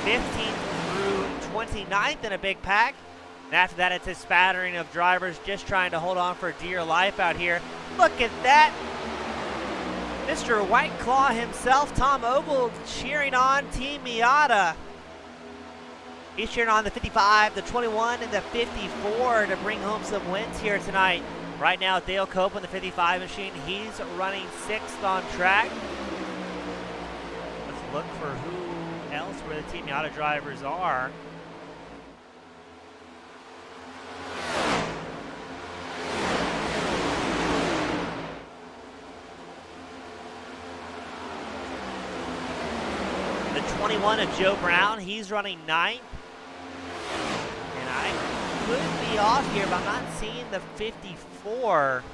15th through 29th in a big pack. And after that, it's a spattering of drivers just trying to hold on for dear life out here. Look at that. Mr. White Claw himself, Tom Ogle, cheering on Team Miata. He's cheering on the 55, the 21, and the 54 to bring home some wins here tonight. Right now, Dale Copeland, the 55 machine, he's running 6th on track. Let's look for who else where the Team Miata drivers are. The 21 of Joe Brown, he's running 9th. And I could be off here, but I'm not seeing the 54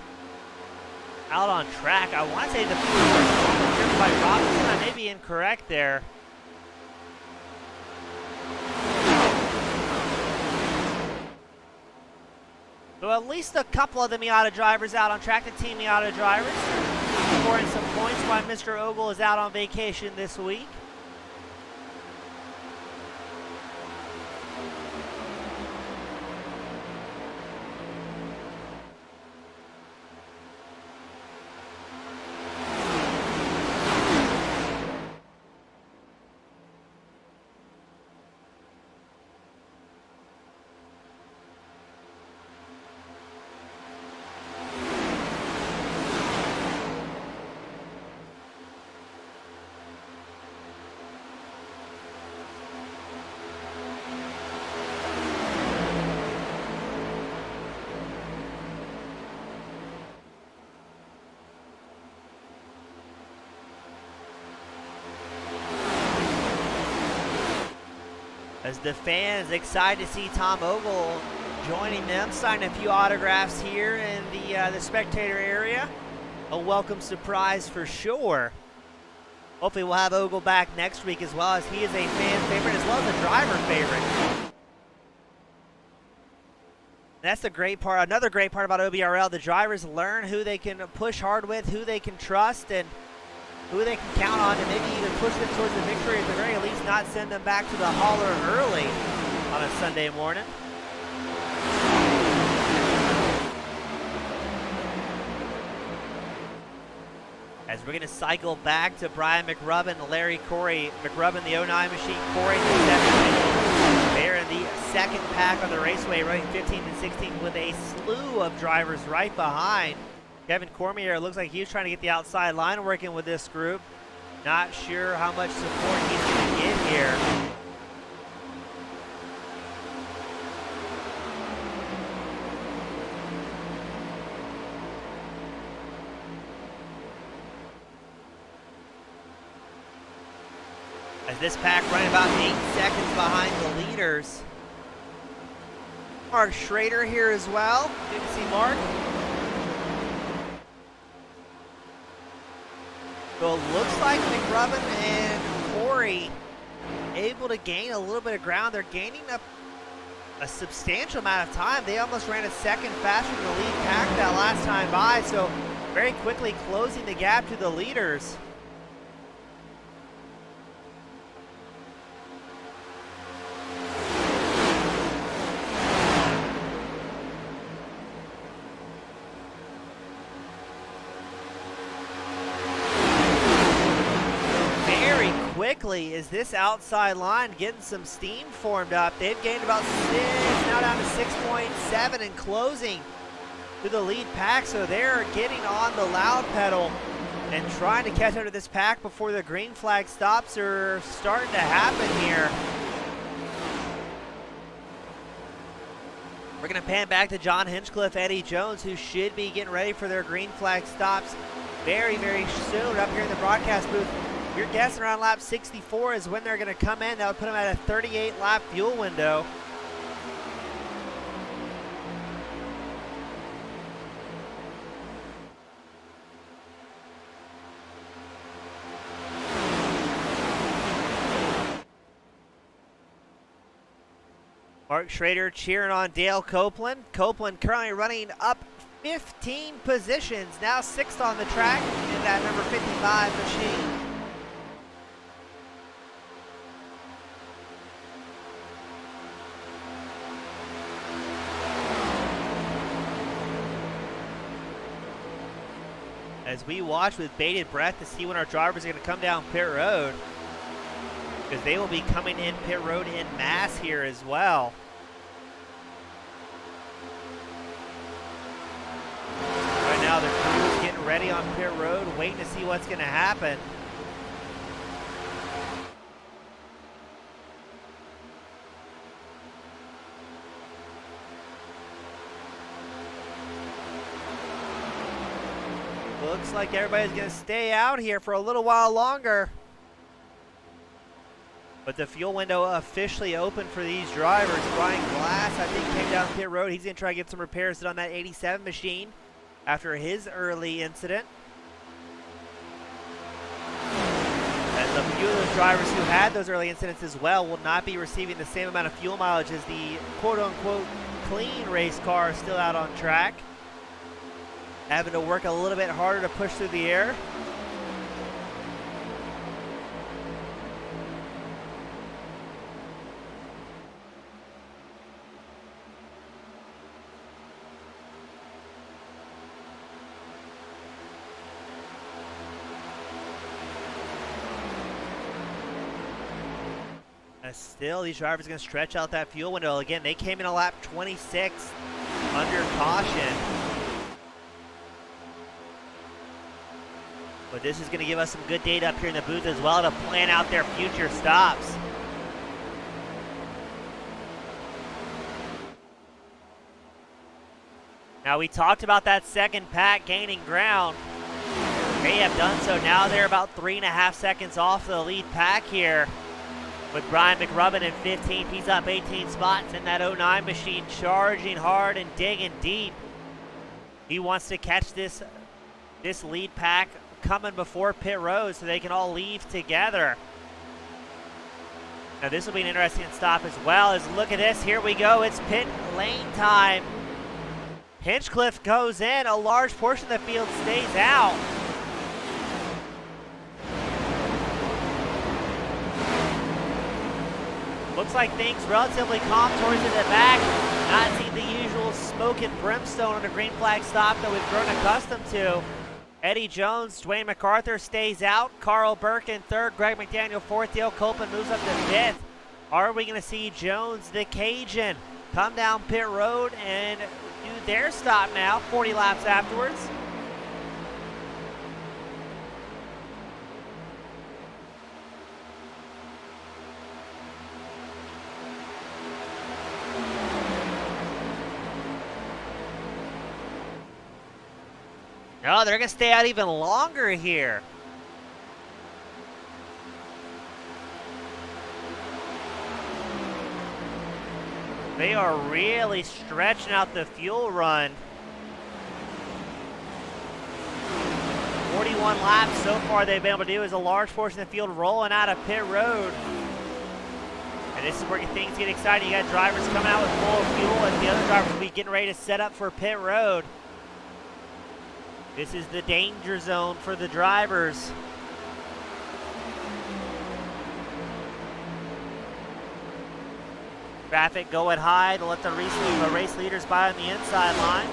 out on track. I want to say the 54 driven by Robinson. I may be incorrect there. So at least a couple of the Miata drivers out on track, the Team Miata drivers, scoring some points while Mr. Ogle is out on vacation this week. As the fans excited to see Tom Ogle joining them, signing a few autographs here in the spectator area. A welcome surprise for sure. Hopefully we'll have Ogle back next week as well, as he is a fan favorite as well as a driver favorite. That's the great part. Another great part about OBRL, the drivers learn who they can push hard with, who they can trust, and who they can count on to maybe even push them towards the victory, at the very least not send them back to the hauler early on a Sunday morning. As we're going to cycle back to Brian McRubbin, Larry Corey. McRubbin, the 09 machine, Corey, the 7. They're in the second pack on the raceway, running 15th and 16th with a slew of drivers right behind. Kevin Cormier looks like he's trying to get the outside line working with this group. Not sure how much support he's going to get here. As this pack running about 8 seconds behind the leaders. Mark Schrader here as well. Good to see Mark. So it looks like McRubbin and Corey able to gain a little bit of ground. They're gaining a substantial amount of time. They almost ran a second faster than the lead pack that last time by, so very quickly closing the gap to the leaders. Quickly is this outside line getting some steam formed up. They've gained about 6, now down to 6.7 and closing to the lead pack, so they're getting on the loud pedal and trying to catch up to this pack before the green flag stops are starting to happen here. We're going to pan back to John Hinchcliffe, Eddie Jones, who should be getting ready for their green flag stops very, very soon up here in the broadcast booth. You're guessing around lap 64 is when they're going to come in. That would put them at a 38 lap fuel window. Mark Schrader cheering on Dale Copeland. Copeland currently running up 15 positions, now 6th on the track in that number 55 machine. As we watch with bated breath to see when our drivers are going to come down pit road, because they will be coming in pit road in mass here as well. Right now the crew is getting ready on pit road, waiting to see what's going to happen. Looks like everybody's going to stay out here for a little while longer. But the fuel window officially open for these drivers. Brian Glass, I think, came down pit road. He's going to try to get some repairs done on that 87 machine after his early incident. And a few of those drivers who had those early incidents as well will not be receiving the same amount of fuel mileage as the quote-unquote clean race car still out on track. Having to work a little bit harder to push through the air. Still, these drivers are going to stretch out that fuel window. Again, they came in a lap 26 under caution. But this is going to give us some good data up here in the booth as well to plan out their future stops. Now, we talked about that second pack gaining ground. They have done so. Now they're about 3.5 seconds off the lead pack here. With Brian McRubbin in 15th, he's up 18 spots in that 09 machine, charging hard and digging deep. He wants to catch this lead pack coming before pit road so they can all leave together. Now this will be an interesting stop as well. As look at this, here we go, it's pit lane time. Hinchcliffe goes in, a large portion of the field stays out. Looks like things relatively calm towards the back. Not seeing the usual smoke and brimstone on a green flag stop that we've grown accustomed to. Eddie Jones, Dwayne MacArthur stays out. Carl Burke in 3rd, Greg McDaniel 4th. Dale Copeland moves up to 5th. Are we going to see Jones, the Cajun, come down pit road and do their stop now, 40 laps afterwards? No, they're going to stay out even longer here. They are really stretching out the fuel run. 41 laps so far they've been able to do is a large portion of the field rolling out of pit road. And this is where things get exciting. You got drivers coming out with full fuel and the other drivers will be getting ready to set up for pit road. This is the danger zone for the drivers. Traffic going high to let the race leaders by on the inside line.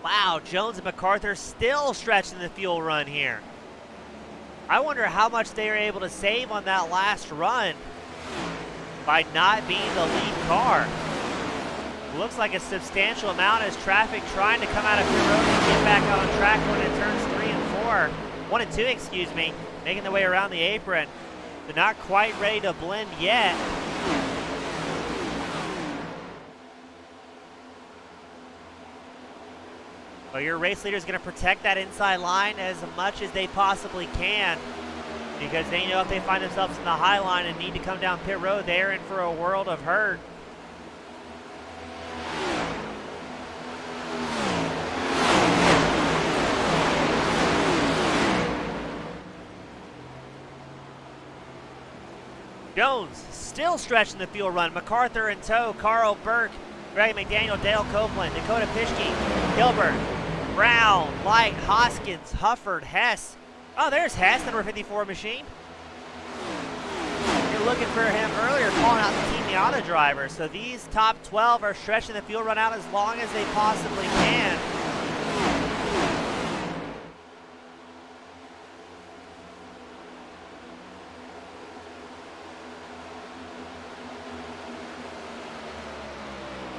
Wow, Jones and MacArthur still stretching the fuel run here. I wonder how much they are able to save on that last run by not being the lead car. Looks like a substantial amount as traffic trying to come out of pit road and get back out on track when it turns 3 and 4. 1 and 2, excuse me, making their way around the apron. They're not quite ready to blend yet. But your race leader is going to protect that inside line as much as they possibly can, because they know if they find themselves in the high line and need to come down pit road, they're in for a world of hurt. Jones still stretching the fuel run. MacArthur in tow. Carl Burke, Greg McDaniel, Dale Copeland, Dakota Pischke, Gilbert, Brown, Light, Hoskins, Hufford, Hess. Oh, there's Hess, number 54 machine. You're looking for him earlier, calling out the Team Miata driver. So these top 12 are stretching the fuel run out as long as they possibly can.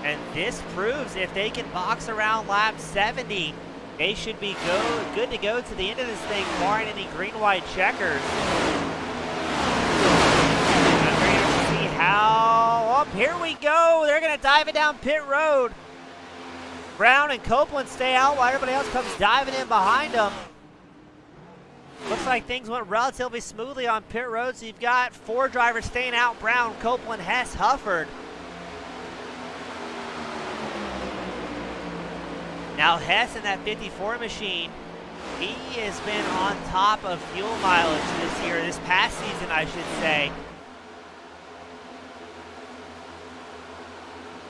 And this proves if they can box around lap 70, they should be good to go to the end of this thing, barring any green-white checkers. I'm ready to see how... Oh, here we go. They're going to dive it down pit road. Brown and Copeland stay out while everybody else comes diving in behind them. Looks like things went relatively smoothly on pit road, so you've got 4 drivers staying out. Brown, Copeland, Hess, Hufford. Now Hess in that 54 machine, he has been on top of fuel mileage this past season, I should say.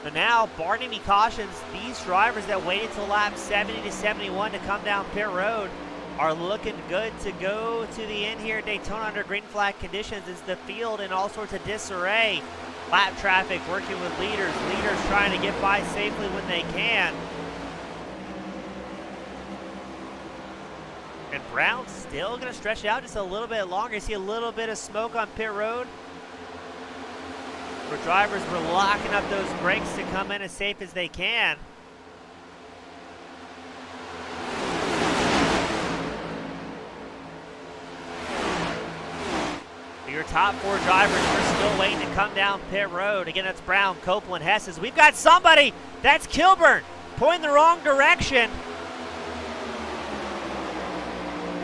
So now, barring any cautions, these drivers that waited till lap 70 to 71 to come down pit road are looking good to go to the end here at Daytona under green flag conditions. It's the field in all sorts of disarray. Lap traffic working with leaders trying to get by safely when they can. And Brown's still going to stretch it out just a little bit longer. You see a little bit of smoke on pit road, where drivers were locking up those brakes to come in as safe as they can. Your top 4 drivers are still waiting to come down pit road. Again, that's Brown, Copeland, Hesses. We've got somebody. That's Kilburn pointing the wrong direction.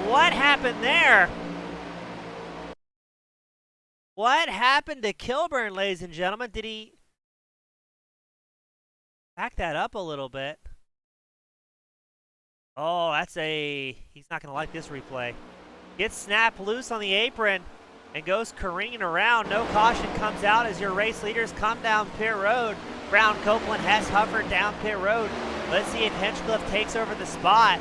What happened there? What happened to Kilburn, ladies and gentlemen? Did he back that up a little bit? Oh, he's not going to like this replay. Gets snapped loose on the apron and goes careening around. No caution comes out as your race leaders come down pit road. Brown, Copeland, Hess, Hufford down pit road. Let's see if Hinchcliffe takes over the spot.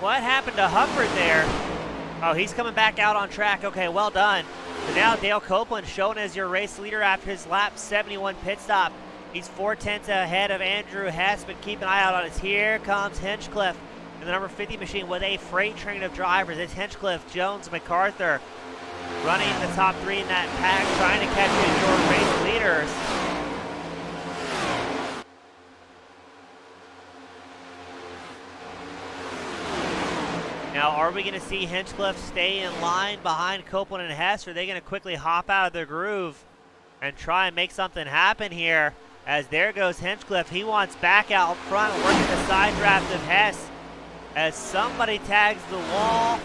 What happened to Hufford there? Oh, he's coming back out on track. Okay, well done. So now Dale Copeland shown as your race leader after his lap 71 pit stop. He's 4/10 ahead of Andrew Hess, but keep an eye out on us. Here comes Hinchcliffe in the number 50 machine with a freight train of drivers. It's Hinchcliffe, Jones, MacArthur running the top 3 in that pack, trying to catch in your race leaders. Now, are we going to see Hinchcliffe stay in line behind Copeland and Hess, or are they going to quickly hop out of their groove and try and make something happen here? As there goes Hinchcliffe. He wants back out front, working the side draft of Hess as somebody tags the wall.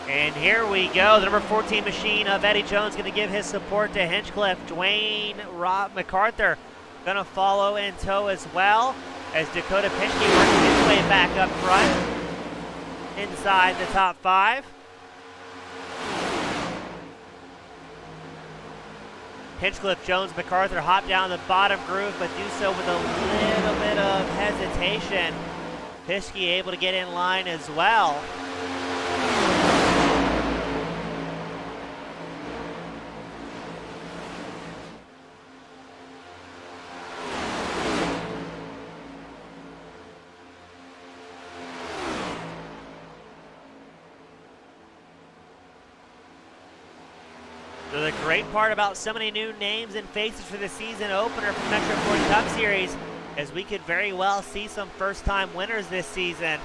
And here we go. The number 14 machine of Eddie Jones going to give his support to Hinchcliffe. Dwayne MacArthur going to follow in tow as well, as Dakota Pischke working his way back up front inside the top 5. Hinchcliffe, Jones, MacArthur hop down the bottom groove, but do so with a little bit of hesitation. Pischke able to get in line as well. So the great part about so many new names and faces for the season opener for Metro Ford Cup Series is we could very well see some first-time winners this season.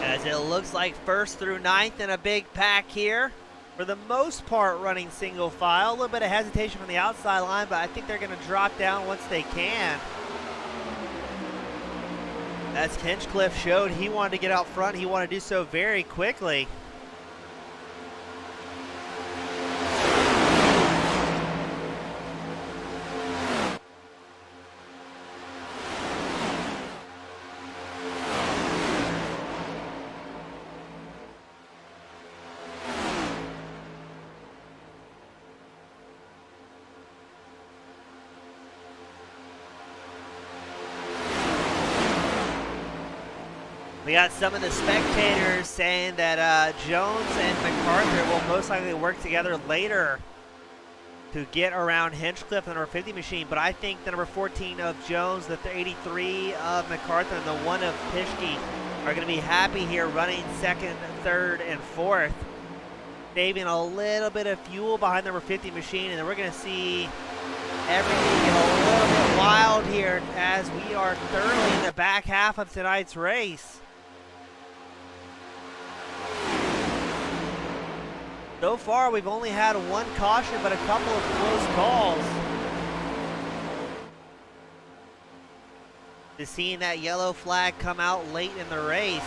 As it looks like first through ninth in a big pack here. For the most part running single file. A little bit of hesitation from the outside line, but I think they're going to drop down once they can. As Hinchcliffe showed, he wanted to get out front. He wanted to do so very quickly. We got some of the spectators saying that Jones and MacArthur will most likely work together later to get around Hinchcliffe, the number 50 machine. But I think the number 14 of Jones, the 83 of MacArthur, and the 1 of Pischke are going to be happy here running second, third, and fourth. Saving a little bit of fuel behind the number 50 machine, and then we're going to see everything get a little bit wild here as we are thoroughly in the back half of tonight's race. So far, we've only had one caution, but a couple of close calls. Just seeing that yellow flag come out late in the race.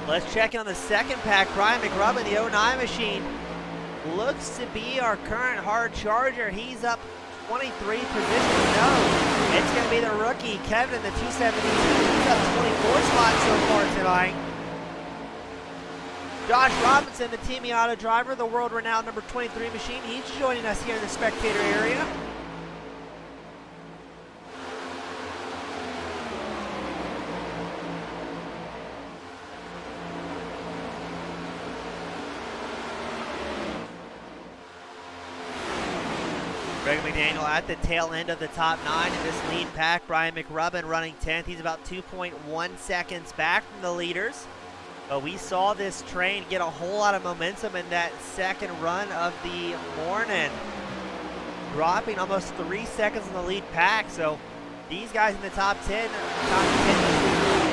Let's check in on the second pack. Brian McRubbin, the 09 machine, looks to be our current hard charger. He's up 23 positions. No, it's going to be the rookie, Kevin, the 270. He's up 24 spots so far tonight. Josh Robinson, the Team Miata driver, the world-renowned number 23 machine. He's joining us here in the spectator area. Greg McDaniel at the tail end of the top 9 in this lead pack. Brian McRubbin running 10th. He's about 2.1 seconds back from the leaders. But we saw this train get a whole lot of momentum in that second run of the morning, dropping almost 3 seconds in the lead pack. So these guys in the top 10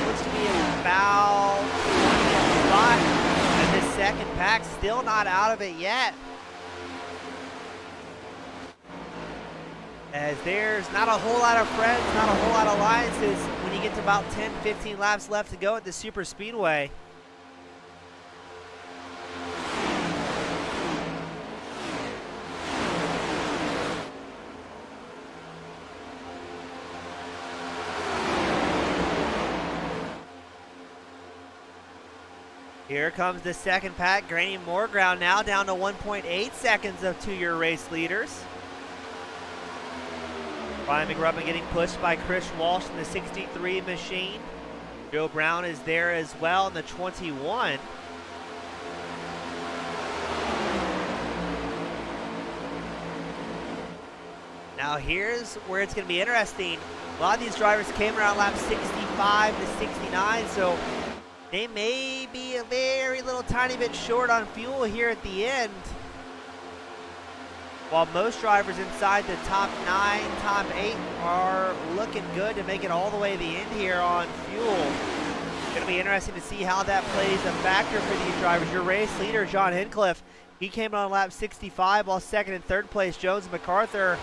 looks to be about 20th spot. And this second pack still not out of it yet, as there's not a whole lot of friends, not a whole lot of alliances when you get to about 10-15 laps left to go at the super speedway. Here comes the second pack, gaining more ground now, down to 1.8 seconds of 2-year race leaders. Brian McRubbin getting pushed by Chris Walsh in the 63 machine. Joe Brown is there as well in the 21. Now here's where it's going to be interesting. A lot of these drivers came around lap 65 to 69, so they may be a very little tiny bit short on fuel here at the end. While most drivers inside the top 9, top 8 are looking good to make it all the way to the end here on fuel. It's going to be interesting to see how that plays a factor for these drivers. Your race leader, John Hinchcliffe, he came on lap 65, while second and third place, Jones and MacArthur,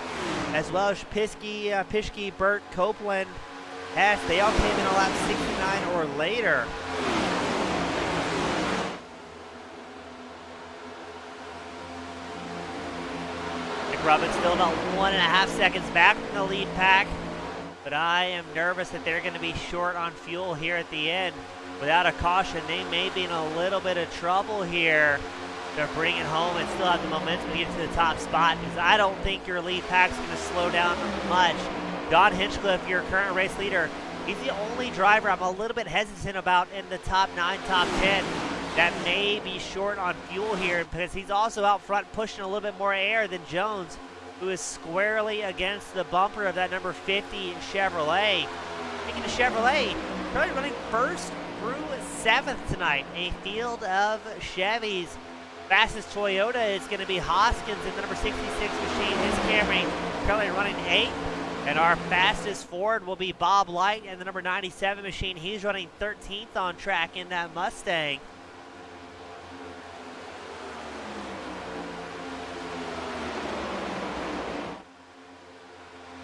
as well as Pischke, Burt, Copeland, Hess, they all came in on lap 69 or later. McRubbin still about 1.5 seconds back from the lead pack. But I am nervous that they're going to be short on fuel here at the end. Without a caution, they may be in a little bit of trouble here to bring it home and still have the momentum to get to the top spot, because I don't think your lead pack's going to slow down much. Don Hinchcliffe, your current race leader, he's the only driver I'm a little bit hesitant about in the top 9, top 10 that may be short on fuel here, because he's also out front pushing a little bit more air than Jones, who is squarely against the bumper of that number 50 Chevrolet. Speaking of Chevrolet, probably running first through 7th tonight. A field of Chevys. Fastest Toyota is going to be Hoskins in the number 66 machine. His Camry currently running 8th. And our fastest Ford will be Bob Light in the number 97 machine. He's running 13th on track in that Mustang.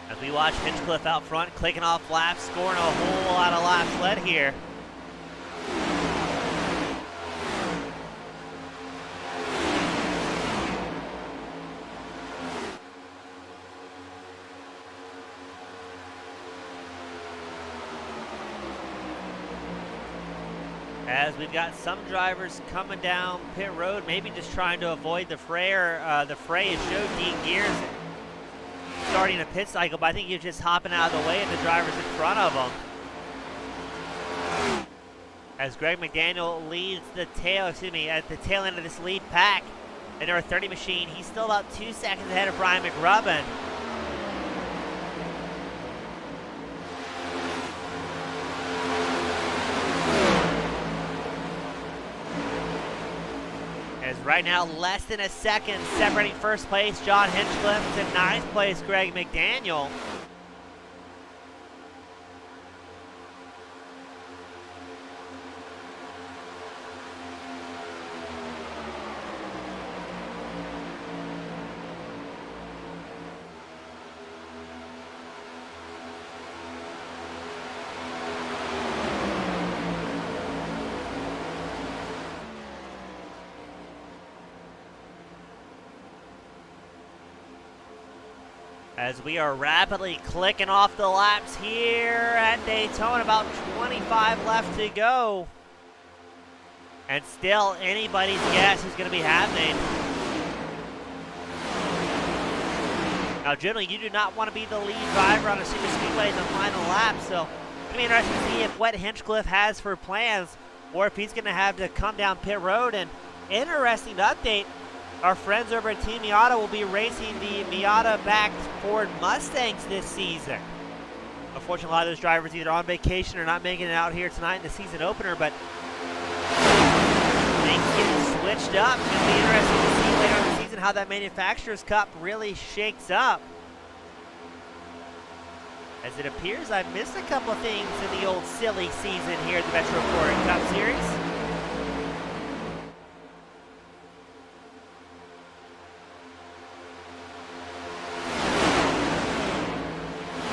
As we watch Hinchcliffe out front, clicking off laps, scoring a whole lot of laps led here. As we've got some drivers coming down pit road, maybe just trying to avoid the fray and show Dean Gears starting a pit cycle, but I think he's just hopping out of the way of the drivers in front of him. As Greg McDaniel leads at the tail end of this lead pack, the number 30 machine, he's still about 2 seconds ahead of Brian McRubbin. As right now, less than a second separating first place John Hinchcliffe to 9th place Greg McDaniel. As we are rapidly clicking off the laps here at Daytona, about 25 left to go. And still anybody's guess who's going to be happening. Now generally you do not want to be the lead driver on a super speedway in the final lap, so it's going to be interesting to see if what Hinchcliffe has for plans, or if he's going to have to come down pit road. And interesting to update, our friends over at Team Miata will be racing the Miata-backed Ford Mustangs this season. Unfortunately, a lot of those drivers either on vacation or not making it out here tonight in the season opener, but things getting switched up. It's going to be interesting to see later in the season how that Manufacturers Cup really shakes up. As it appears I missed a couple of things in the old silly season here at the Metro Ford Cup Series.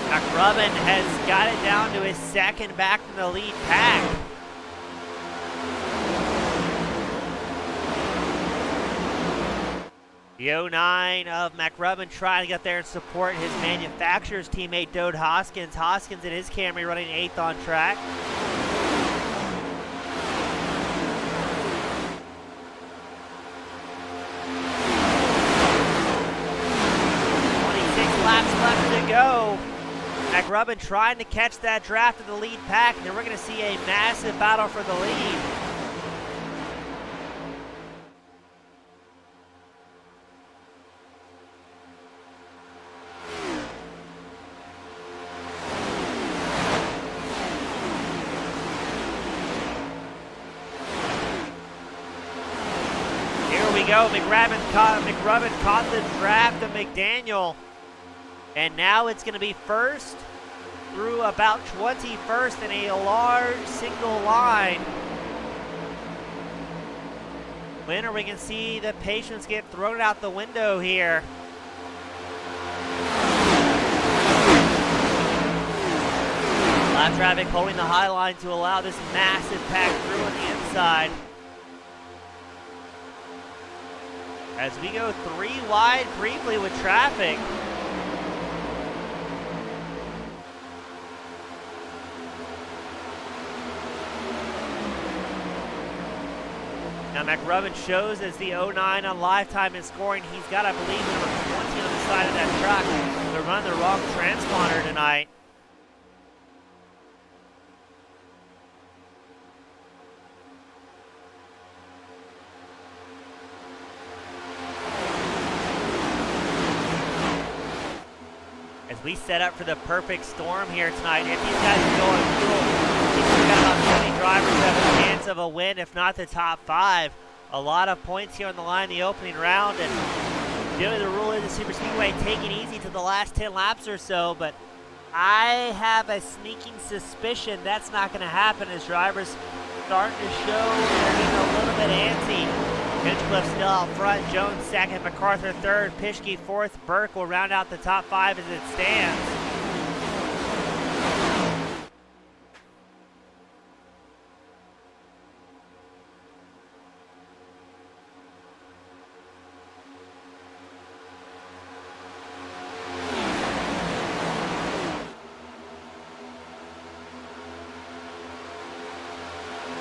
McRubbin has got it down to his second back from the lead pack. The 09 of McRubbin trying to get there and support his manufacturer's teammate Dode Hoskins. Hoskins in his Camry running 8th on track. Laps left to go. McRubbin trying to catch that draft of the lead pack, and then we're going to see a massive battle for the lead. Here we go. McRubbin caught the draft of McDaniel. And now it's going to be first through about 21st in a large single line. When are we going to see the patience get thrown out the window here? Lap traffic holding the high line to allow this massive pack through on the inside. as we go 3 wide briefly with traffic. Now McRubbin shows as the 09 on lifetime in scoring. He's got, I believe, number 20 on the side of that truck. They're running the wrong transponder tonight. As we set up for the perfect storm here tonight, if these guys are going full, we've got about 20 drivers that have a chance of a win, if not the top 5. A lot of points here on the line in the opening round, and generally the rule is the super speedway take it easy to the last 10 laps or so, but I have a sneaking suspicion that's not going to happen as drivers starting to show they're getting a little bit antsy. Hinchcliffe still out front, Jones second, MacArthur third, Pischke fourth, Burke will round out the top 5 as it stands.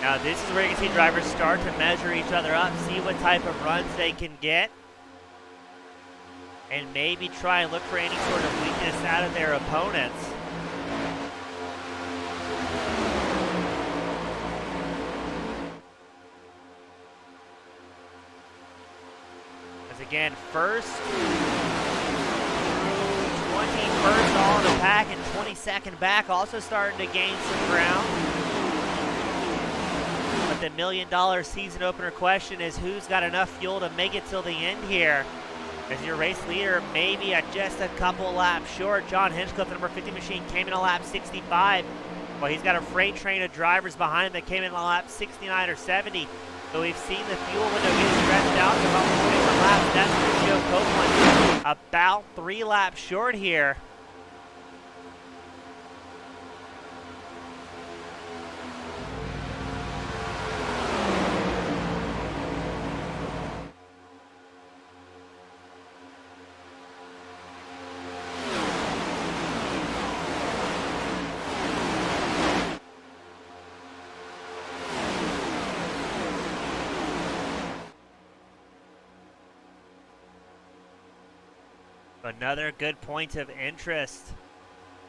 Now this is where you can see drivers start to measure each other up, see what type of runs they can get, and maybe try and look for any sort of weakness out of their opponents. As again, first through 21st all in the pack and 22nd back, also starting to gain some ground. The $1 million season opener question is who's got enough fuel to make it till the end here. As your race leader, maybe at just a couple laps short. John Hinchcliffe, the number 50 machine, came in a lap 65. Well, he's got a freight train of drivers behind him that came in a lap 69 or 70. So we've seen the fuel window get stretched out to about 41 laps. That's going to show Copeland about 3 laps short here. Another good point of interest.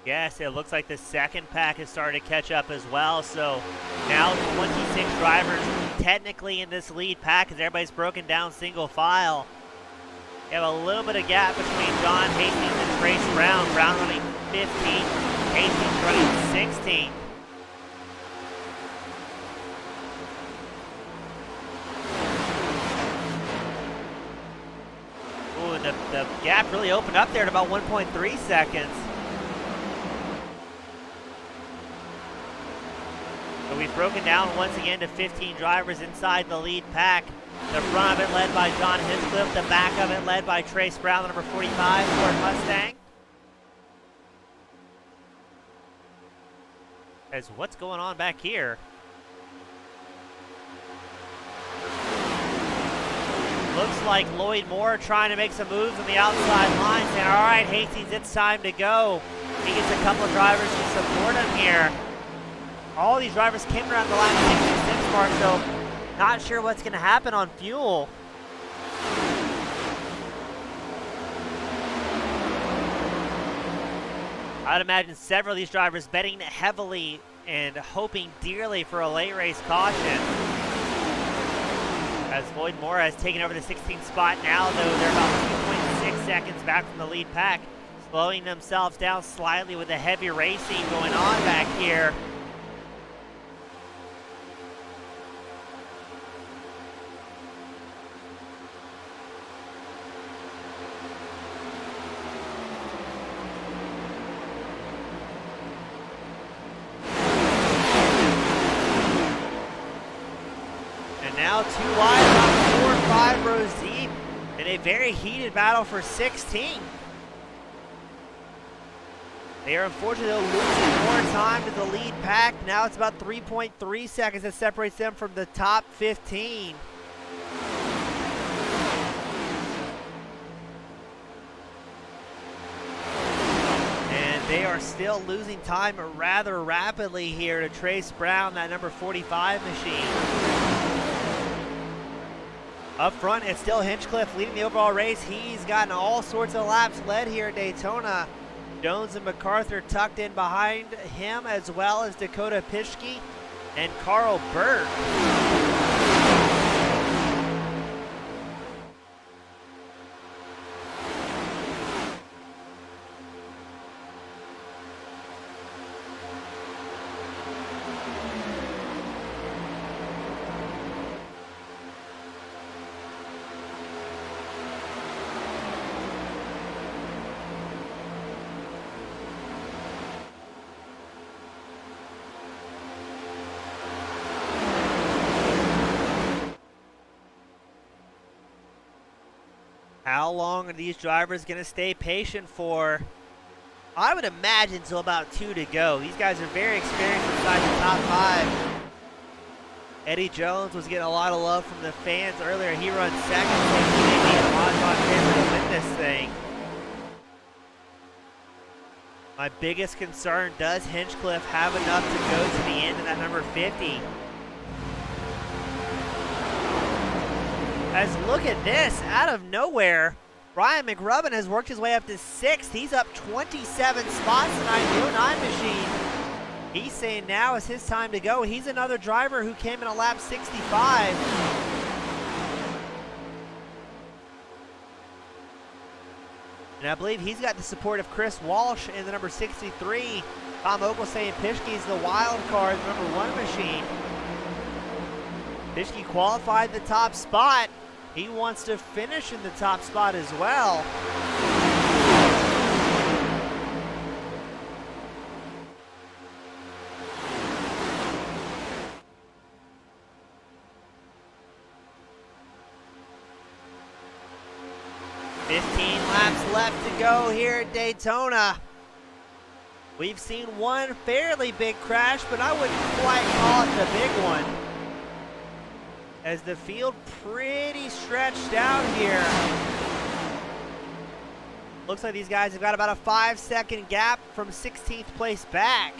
Yes, it looks like the second pack has started to catch up as well. So now 26 drivers technically in this lead pack as everybody's broken down single file. You have a little bit of gap between John Hastings and Trace Brown. Brown running 15, Hastings running 16. The gap really opened up there at about 1.3 seconds. So we've broken down once again to 15 drivers inside the lead pack. The front of it led by John Hinchcliffe, the back of it led by Trace Brown, the number 45 Ford Mustang. As what's going on back here? Looks like Lloyd Moore trying to make some moves on the outside line, saying, all right, Hastings, it's time to go. He gets a couple of drivers to support him here. All these drivers came around the lap 66 mark, so not sure what's going to happen on fuel. I'd imagine several of these drivers betting heavily and hoping dearly for a late race caution. As Lloyd Moore has taken over the 16th spot now, though they're about 2.6 seconds back from the lead pack, slowing themselves down slightly with the heavy racing going on back here. Now 2 wide, about 4 or 5 rows deep in a very heated battle for 16. They are unfortunately losing more time to the lead pack. Now it's about 3.3 seconds that separates them from the top 15. They are still losing time rather rapidly here to Trace Brown, that number 45 machine. Up front, it's still Hinchcliffe leading the overall race. He's gotten all sorts of laps led here at Daytona. Jones and MacArthur tucked in behind him, as well as Dakota Pischke and Carl Burke. How long are these drivers going to stay patient for? I would imagine until about 2 to go. These guys are very experienced inside the top 5. Eddie Jones was getting a lot of love from the fans earlier. He runs second, so he may be a odds-on favorite to win this thing. My biggest concern, does Hinchcliffe have enough to go to the end of that number 50? As look at this, out of nowhere, Brian McRubbin has worked his way up to 6th. He's up 27 spots tonight, the 09 machine. He's saying now is his time to go. He's another driver who came in a lap 65. And I believe he's got the support of Chris Walsh in the number 63. Tom Ogle saying Pischke's the wild card, the number 1 machine. Pischke qualified the top spot. He wants to finish in the top spot as well. Laps left to go here at Daytona. We've seen one fairly big crash, but I wouldn't quite call it the big one, as the field pretty stretched out here. Looks like these guys have got about a 5-second gap from 16th place back.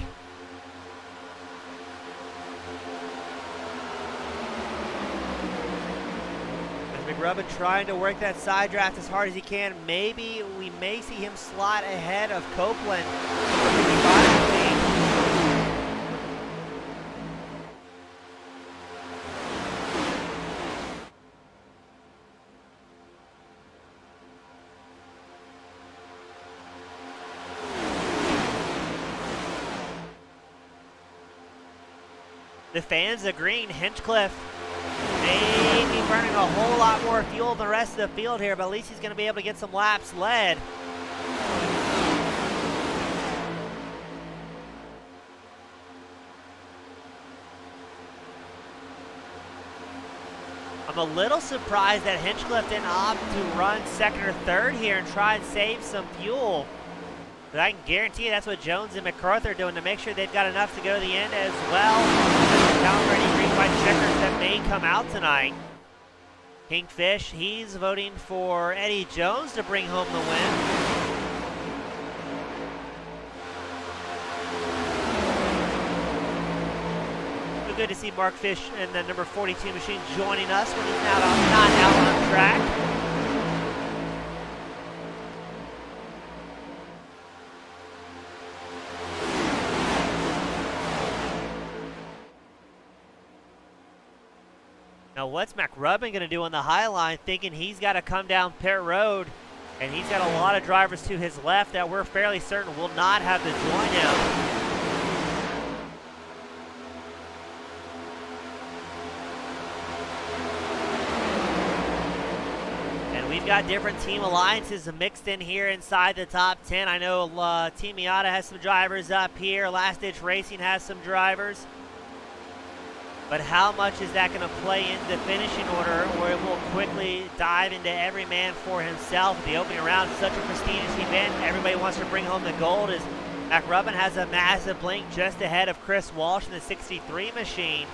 McRubbin trying to work that side draft as hard as he can. Maybe we may see him slot ahead of Copeland. The fans agreeing Hinchcliffe may be burning a whole lot more fuel than the rest of the field here, but at least he's going to be able to get some laps led. I'm a little surprised that Hinchcliffe didn't opt to run 2nd or 3rd here and try and save some fuel. But I can guarantee you that's what Jones and MacArthur are doing to make sure they've got enough to go to the end as well. Down for any green white checkers that may come out tonight. Kingfish, he's voting for Eddie Jones to bring home the win. So good to see Mark Fish and the number 42 machine joining us when he's not out on track. Now what's McRubbin going to do on the high line, thinking he's got to come down pit road, and he's got a lot of drivers to his left that we're fairly certain will not have to join him. And we've got different team alliances mixed in here inside the top 10. I know Team Miata has some drivers up here. Last Ditch Racing has some drivers. But how much is that going to play into the finishing order, where it will quickly dive into every man for himself? The opening round, such a prestigious event. Everybody wants to bring home the gold, as McRubbin has a massive blink just ahead of Chris Walsh in the 63 machine.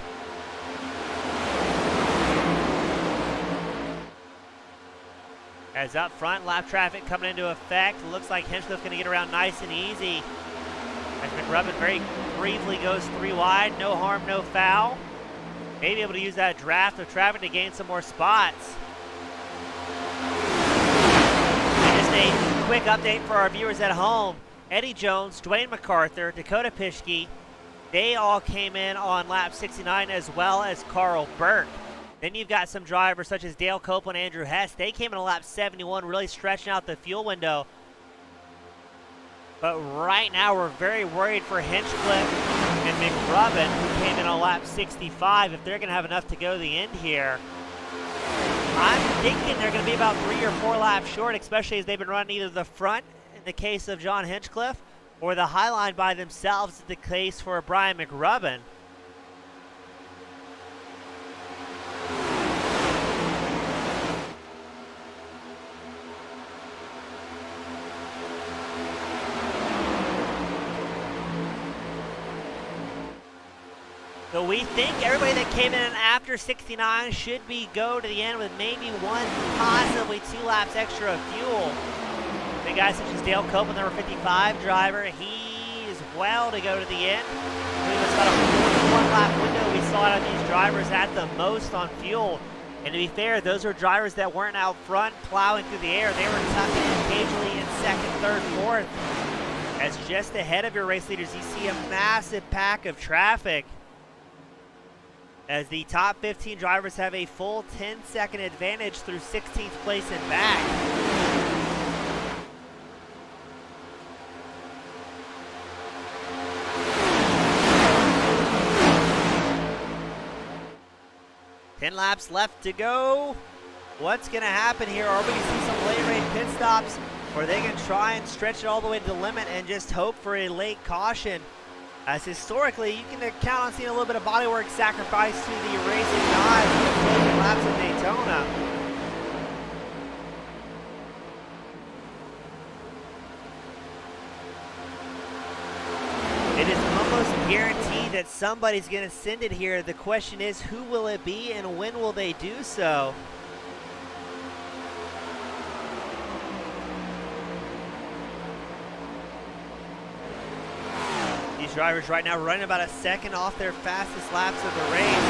As up front, lap traffic coming into effect. Looks like Hinchcliffe's going to get around nice and easy. As McRubbin very briefly goes 3 wide, no harm, no foul. Maybe able to use that draft of traffic to gain some more spots. And just a quick update for our viewers at home. Eddie Jones, Dwayne MacArthur, Dakota Pischke, they all came in on lap 69, as well as Carl Burke. Then you've got some drivers such as Dale Copeland, Andrew Hess. They came in on lap 71, really stretching out the fuel window. But right now we're very worried for Hinchcliffe and McRubbin, who came in on lap 65, if they're going to have enough to go to the end here. I'm thinking they're going to be about 3 or 4 laps short, especially as they've been running either the front, in the case of John Hinchcliffe, or the high line by themselves, in the case for Brian McRubbin. So we think everybody that came in after 69 should go to the end with maybe 1, possibly 2 laps extra of fuel. Big guys such as Dale Copeland, number 55 driver, he is well to go to the end. I believe it's about a 41 lap window we saw out of these drivers at the most on fuel. And to be fair, those are drivers that weren't out front plowing through the air. They were tucking in occasionally in second, third, fourth. As just ahead of your race leaders, you see a massive pack of traffic, as the top 15 drivers have a full 10-second advantage through 16th place and back. Ten laps left to go. What's going to happen here? Are we going to see some late race pit stops, or are they going to try and stretch it all the way to the limit and just hope for a late caution? As historically, you can count on seeing a little bit of bodywork sacrifice to the racing gods in the closing laps of Daytona. It is almost guaranteed that somebody's going to send it here. The question is, who will it be and when will they do so? Drivers right now running about a second off their fastest laps of the race.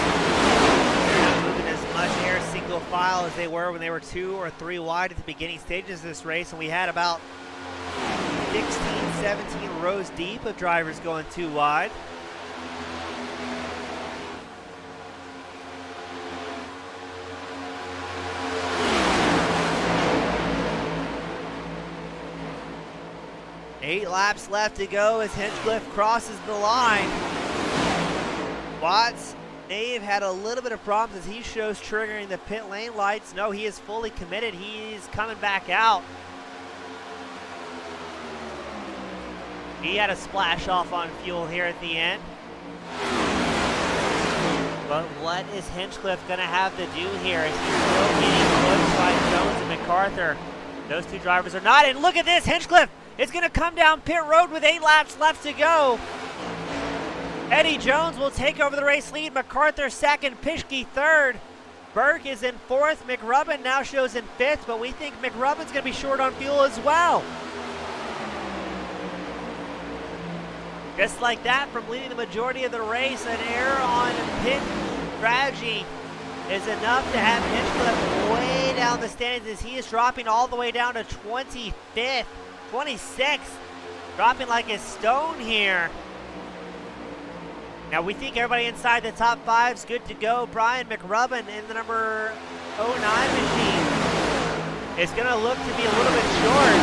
They're not moving as much air single file as they were when they were 2 or 3 wide at the beginning stages of this race, and we had about 16, 17 rows deep of drivers going 2 wide. Eight laps left to go as Hinchcliffe crosses the line. Watts may have had a little bit of problems as he shows triggering the pit lane lights. No, he is fully committed. He's coming back out. He had a splash off on fuel here at the end. But what is Hinchcliffe going to have to do here as he's still getting close by Jones and MacArthur? Those 2 drivers are not. And look at this, Hinchcliffe is going to come down pit road with 8 laps left to go. Eddie Jones will take over the race lead. MacArthur second, Pischke third. Burke is in 4th. McRubbin now shows in 5th, but we think McRubbin's going to be short on fuel as well. Just like that, from leading the majority of the race, an error on pit strategy is enough to have Hinchcliffe way down the stands as he is dropping all the way down to 25th. 26th, dropping like a stone here. Now we think everybody inside the top 5 is good to go. Brian McRubbin in the number 09 machine is going to look to be a little bit short.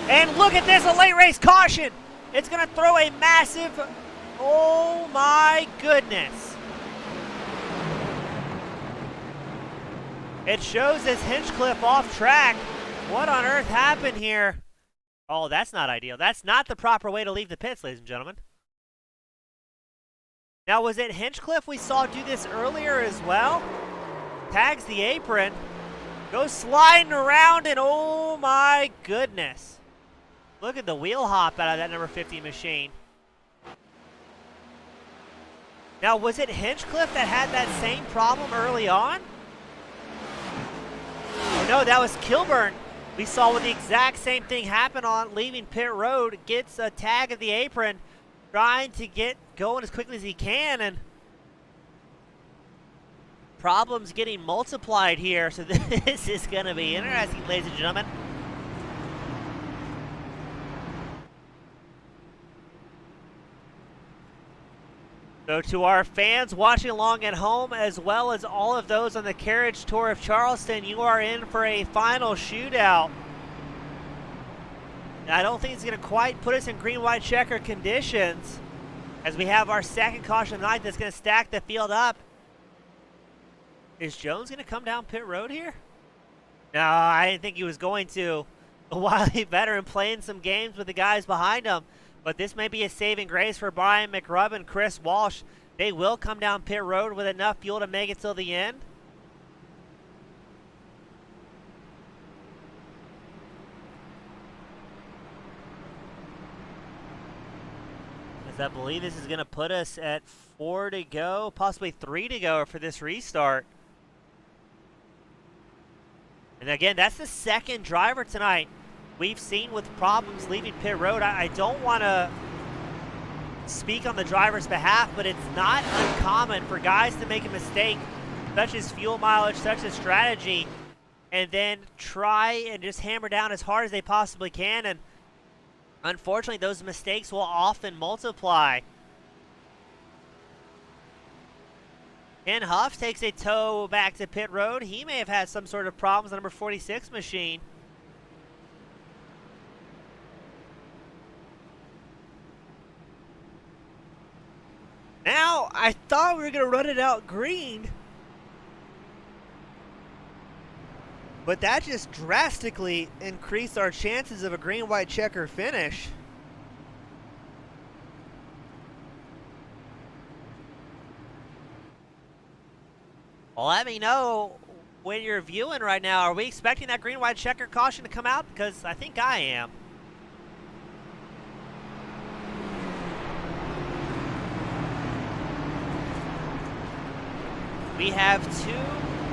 And look at this, a late race caution. It's going to throw a massive, oh my goodness. It shows as Hinchcliffe off track. What on earth happened here? Oh, that's not ideal. That's not the proper way to leave the pits, ladies and gentlemen. Now, was it Hinchcliffe we saw do this earlier as well? Tags the apron. Goes sliding around, and oh my goodness. Look at the wheel hop out of that number 50 machine. Now, was it Hinchcliffe that had that same problem early on? Oh no, that was Kilburn. We saw the exact same thing happen on leaving pit road. Gets a tag of the apron, trying to get going as quickly as he can, and problems getting multiplied here. So this is going to be interesting, ladies and gentlemen. So to our fans watching along at home, as well as all of those on the Carriage Tour of Charleston, you are in for a final shootout. And I don't think it's going to quite put us in green, white, checker conditions, as we have our second caution of the night that's going to stack the field up. Is Jones going to come down pit road here? No, I didn't think he was going to. A wily veteran playing some games with the guys behind him. But this may be a saving grace for Brian McRubb and Chris Walsh. They will come down pit road with enough fuel to make it till the end. As I believe this is going to put us at 4 to go, possibly 3 to go for this restart. And again, that's the second driver tonight we've seen with problems leaving pit road. I don't want to speak on the driver's behalf, but it's not uncommon for guys to make a mistake, such as fuel mileage, such as strategy, and then try and just hammer down as hard as they possibly can. And unfortunately, those mistakes will often multiply. Ken Huff takes a tow back to pit road. He may have had some sort of problems on number 46 machine. Now, I thought we were going to run it out green, but that just drastically increased our chances of a green, white, checker finish. Well, let me know when you're viewing right now. Are we expecting that green, white, checker caution to come out? Because I think I am. We have 2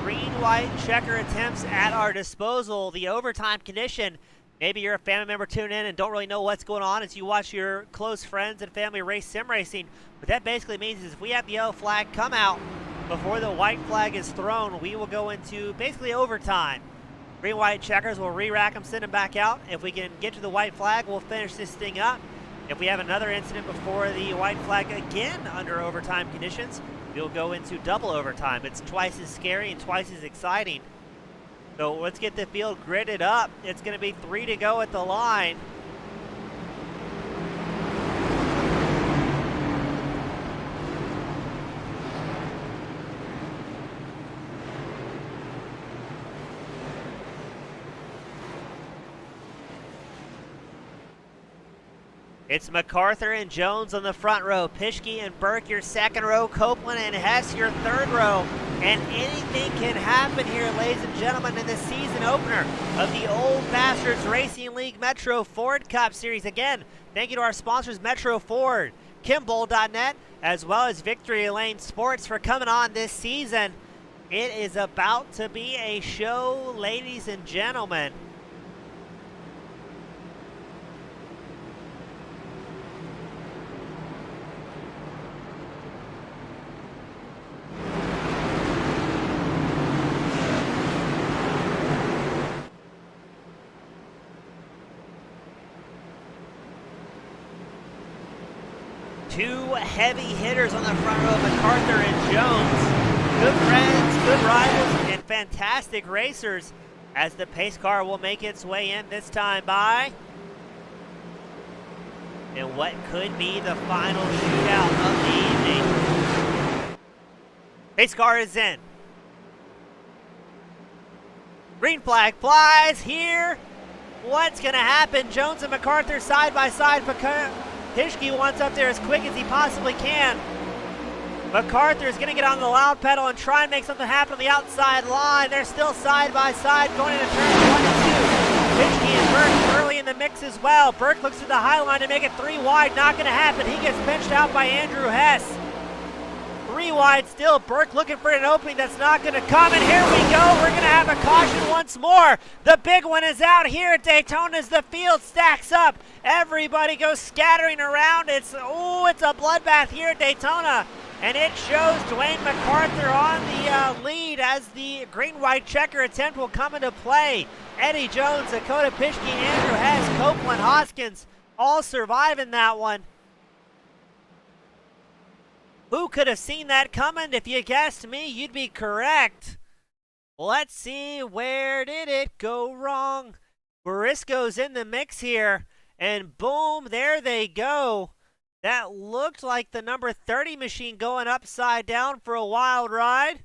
green, white, checker attempts at our disposal. The overtime condition, maybe you're a family member tuning in and don't really know what's going on as you watch your close friends and family race sim racing. What that basically means is if we have the yellow flag come out before the white flag is thrown, we will go into basically overtime. Green, white, checkers will re-rack them, send them back out. If we can get to the white flag, we'll finish this thing up. If we have another incident before the white flag again under overtime conditions, we'll go into double overtime. It's twice as scary and twice as exciting. So let's get the field gridded up. It's going to be 3 to go at the line. It's MacArthur and Jones on the front row. Pischke and Burke, your second row. Copeland and Hess, your third row. And anything can happen here, ladies and gentlemen, in the season opener of the Old Bastards Racing League Metro Ford Cup Series. Again, thank you to our sponsors, Metro Ford, Kimball.net, as well as Victory Lane Sports for coming on this season. It is about to be a show, ladies and gentlemen. Two heavy hitters on the front row, MacArthur and Jones. Good friends, good rivals, and fantastic racers as the pace car will make its way in this time by. And what could be the final shootout of the evening. Pace car is in. Green flag flies here. What's going to happen? Jones and MacArthur side by side. Pischke wants up there as quick as he possibly can. MacArthur is going to get on the loud pedal and try and make something happen on the outside line. They're still side by side going into turns 1 and 2. Pischke and Burke early in the mix as well. Burke looks to the high line to make it 3 wide. Not going to happen. He gets pinched out by Andrew Hess. 3 wide still. Burke looking for an opening that's not going to come. And here we go. We're going to have a caution once more. The big one is out here at Daytona as the field stacks up. Everybody goes scattering around. It's a bloodbath here at Daytona. And it shows Dwayne MacArthur on the lead as the green-white checker attempt will come into play. Eddie Jones, Dakota Pischke, Andrew Hess, Copeland, Hoskins all surviving that one. Who could have seen that coming? If you guessed me, you'd be correct. Let's see, where did it go wrong? Briscoe's in the mix here, and boom, there they go. That looked like the number 30 machine going upside down for a wild ride.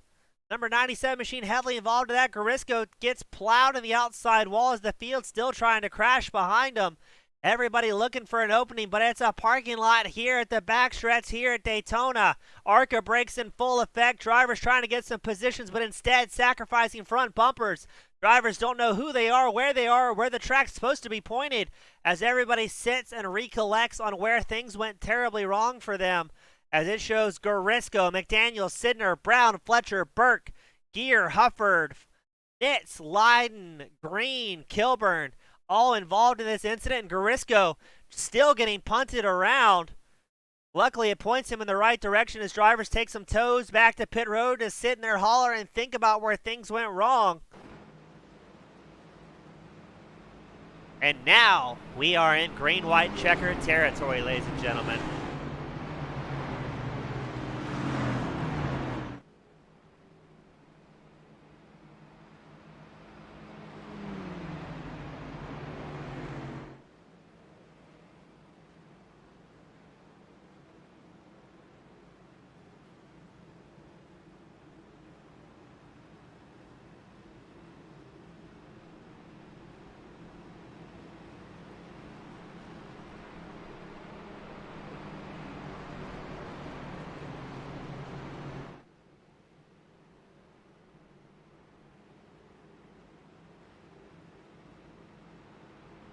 Number 97 machine heavily involved in that. Garisco gets plowed in the outside wall as the field's still trying to crash behind him. Everybody looking for an opening, but it's a parking lot here at the backstretch here at Daytona. ARCA brakes in full effect. Drivers trying to get some positions, but instead sacrificing front bumpers. Drivers don't know who they are, or where the track's supposed to be pointed, as everybody sits and recollects on where things went terribly wrong for them. As it shows Garisco, McDaniel, Sidner, Brown, Fletcher, Burke, Gear, Hufford, Nitz, Leiden, Green, Kilburn, all involved in this incident, and Garisco still getting punted around. Luckily, it points him in the right direction as drivers take some toes back to pit road to sit in their hauler and think about where things went wrong. And now we are in green-white checkered territory, ladies and gentlemen.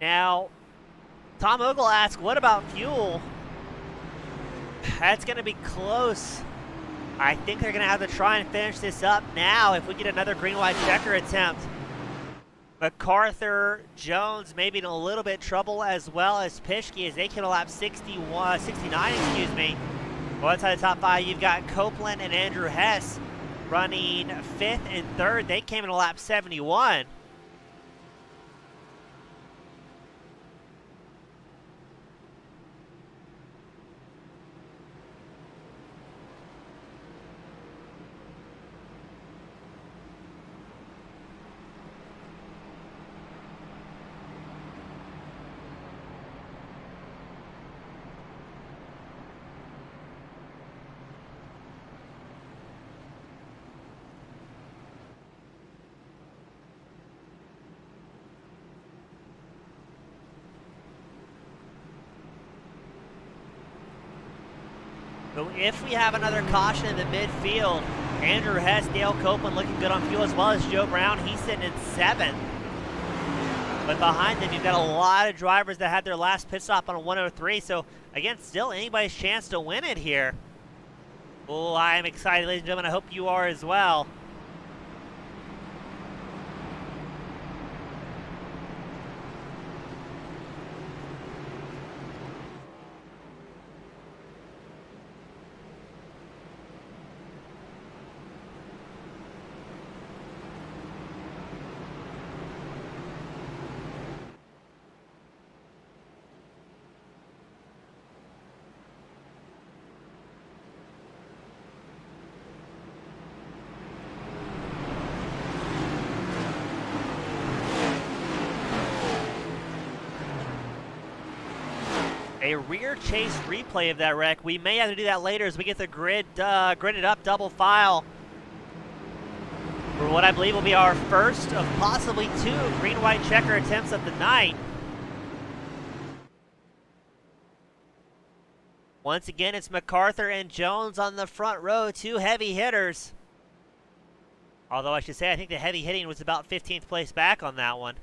Now, Tom Ogle asks, what about fuel? That's going to be close. I think they're going to have to try and finish this up now if we get another green-white checker attempt. MacArthur, Jones maybe in a little bit trouble, as well as Pischke as they came to lap 69, excuse me. Well, outside the top 5, you've got Copeland and Andrew Hess running 5th and 3rd. They came in a lap 71. So if we have another caution in the midfield, Andrew Hess, Dale Copeland looking good on fuel, as well as Joe Brown. He's sitting in 7th. But behind them, you've got a lot of drivers that had their last pit stop on a 103. So, again, still anybody's chance to win it here. Oh, I am excited, ladies and gentlemen. I hope you are as well. A rear chase replay of that wreck. We may have to do that later as we get the gridded up double file for what I believe will be our first of possibly 2 green-white checker attempts of the night. Once again, it's MacArthur and Jones on the front row, 2 heavy hitters. Although I should say I think the heavy hitting was about 15th place back on that one.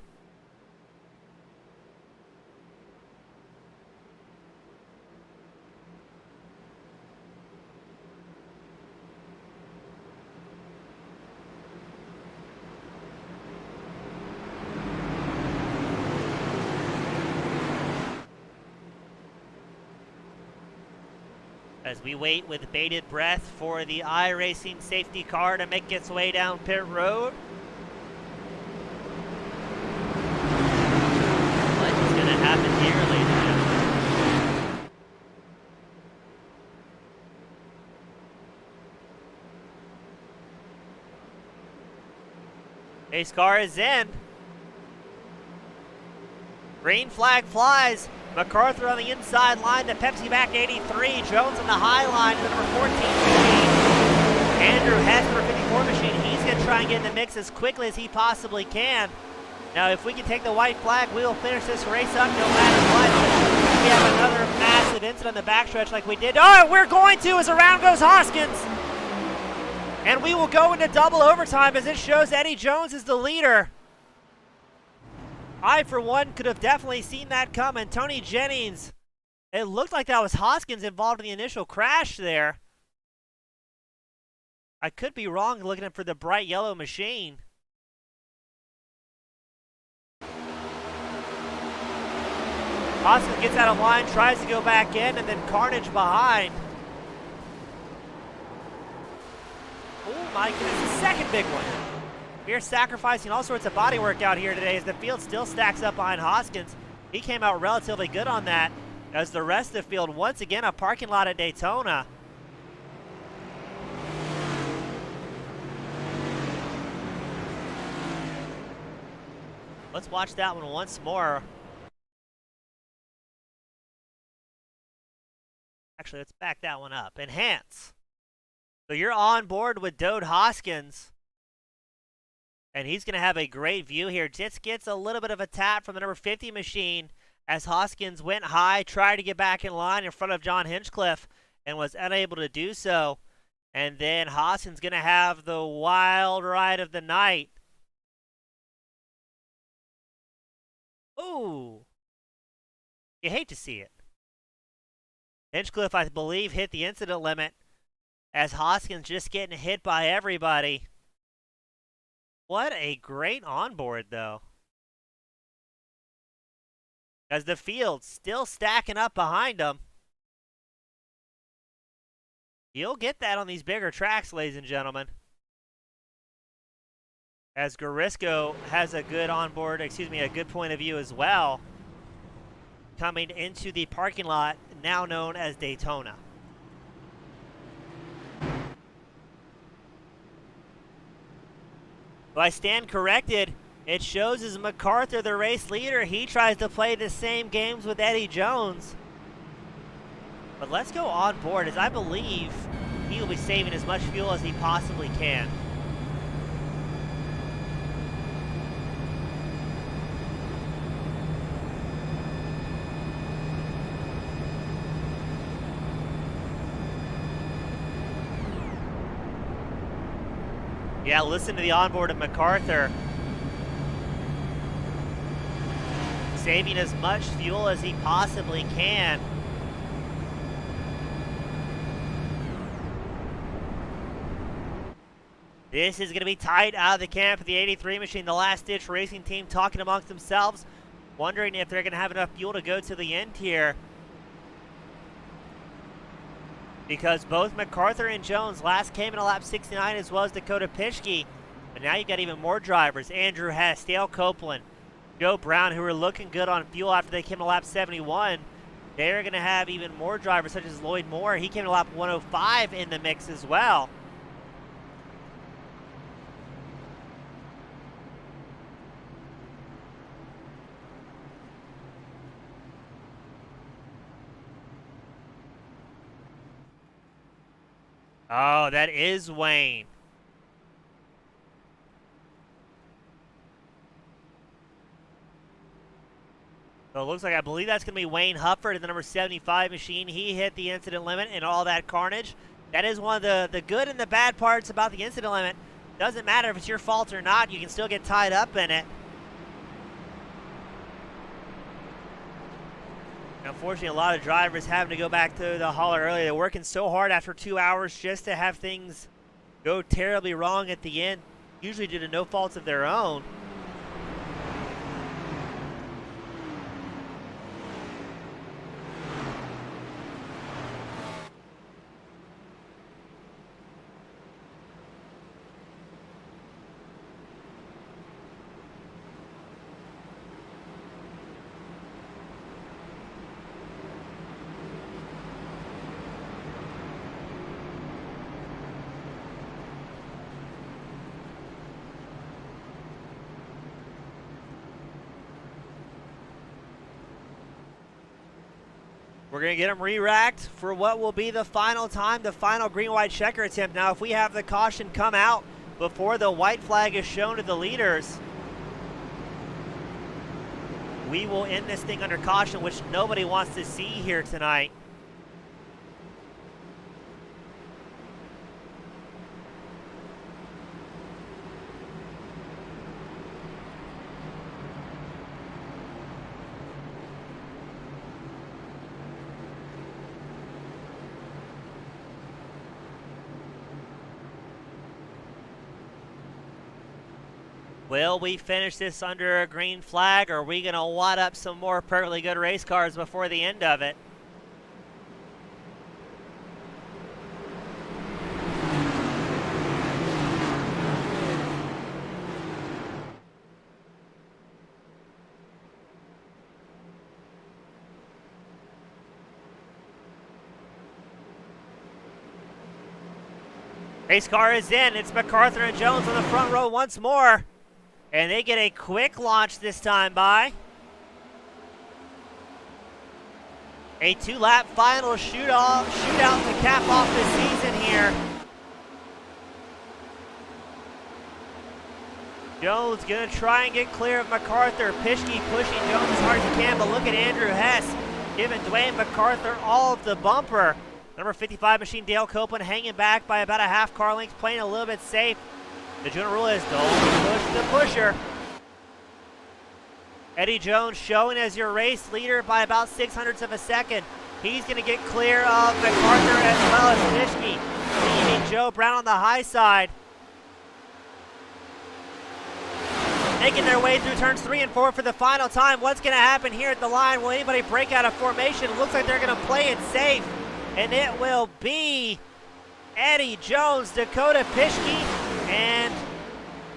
as we wait with bated breath for the iRacing safety car to make its way down pit road. What is going to happen here, ladies and gentlemen? Pace car is in. Green flag flies. MacArthur on the inside line to Pepsi back 83. Jones on the high line to the number 14 machine. Andrew Hess, number 54 machine. He's going to try and get in the mix as quickly as he possibly can. Now, if we can take the white flag, we will finish this race up no matter what. We have another massive incident on the backstretch like we did. Oh, we're going to as around goes Hoskins. And we will go into double overtime as it shows Eddie Jones is the leader. I, for one, could have definitely seen that coming. Tony Jennings, it looked like that was Hoskins involved in the initial crash there. I could be wrong looking for the bright yellow machine. Hoskins gets out of line, tries to go back in, and then carnage behind. Oh my goodness, the second big one. We're sacrificing all sorts of body work out here today as the field still stacks up behind Hoskins. He came out relatively good on that, as the rest of the field, once again, a parking lot at Daytona. Let's watch that one once more. Actually, let's back that one up. Enhance. So you're on board with Dode Hoskins. And he's going to have a great view here. Just gets a little bit of a tap from the number 50 machine as Hoskins went high, tried to get back in line in front of John Hinchcliffe, and was unable to do so. And then Hoskins going to have the wild ride of the night. Ooh. You hate to see it. Hinchcliffe, I believe, hit the incident limit as Hoskins just getting hit by everybody. What a great onboard, though. As the field's still stacking up behind him. You'll get that on these bigger tracks, ladies and gentlemen. As Garisco has a good onboard, a good point of view as well. Coming into the parking lot now known as Daytona. If I stand corrected, it shows as MacArthur, the race leader, he tries to play the same games with Eddie Jones. But let's go on board, as I believe he will be saving as much fuel as he possibly can. Yeah, listen to the onboard of MacArthur. Saving as much fuel as he possibly can. This is going to be tight out of the camp of the 83 machine. The last-ditch racing team talking amongst themselves, wondering if they're going to have enough fuel to go to the end here. Because both MacArthur and Jones last came in a lap 69, as well as Dakota Pischke. But now you've got even more drivers. Andrew Hess, Dale Copeland, Joe Brown, who were looking good on fuel after they came to lap 71. They're going to have even more drivers, such as Lloyd Moore. He came to lap 105 in the mix as well. Oh, that is Wayne. So it looks like, I believe that's going to be Wayne Hufford in the number 75 machine. He hit the incident limit and all that carnage. That is one of the good and the bad parts about the incident limit. Doesn't matter if it's your fault or not, you can still get tied up in it. Unfortunately, a lot of drivers having to go back to the hauler early. They're working so hard after 2 hours just to have things go terribly wrong at the end, usually due to no faults of their own. We're going to get them re-racked for what will be the final time, the final green-white checker attempt. Now, if we have the caution come out before the white flag is shown to the leaders, we will end this thing under caution, which nobody wants to see here tonight. Will we finish this under a green flag, or are we going to wad up some more perfectly good race cars before the end of it? Race car is in. It's MacArthur and Jones on the front row once more. And they get a quick launch this time by. A 2-lap final shootout to cap off the season here. Jones gonna try and get clear of MacArthur. Pischke pushing Jones as hard as he can, but look at Andrew Hess giving Dwayne MacArthur all of the bumper. Number 55 machine Dale Copeland hanging back by about a half car length, playing a little bit safe. The general rule is don't push the pusher. Eddie Jones showing as your race leader by about 0.06 of a second. He's going to get clear of MacArthur as well as Pischke, leaving Joe Brown on the high side. Making their way through turns 3 and 4 for the final time. What's going to happen here at the line? Will anybody break out of formation? It looks like they're going to play it safe, and it will be Eddie Jones, Dakota Pischke, and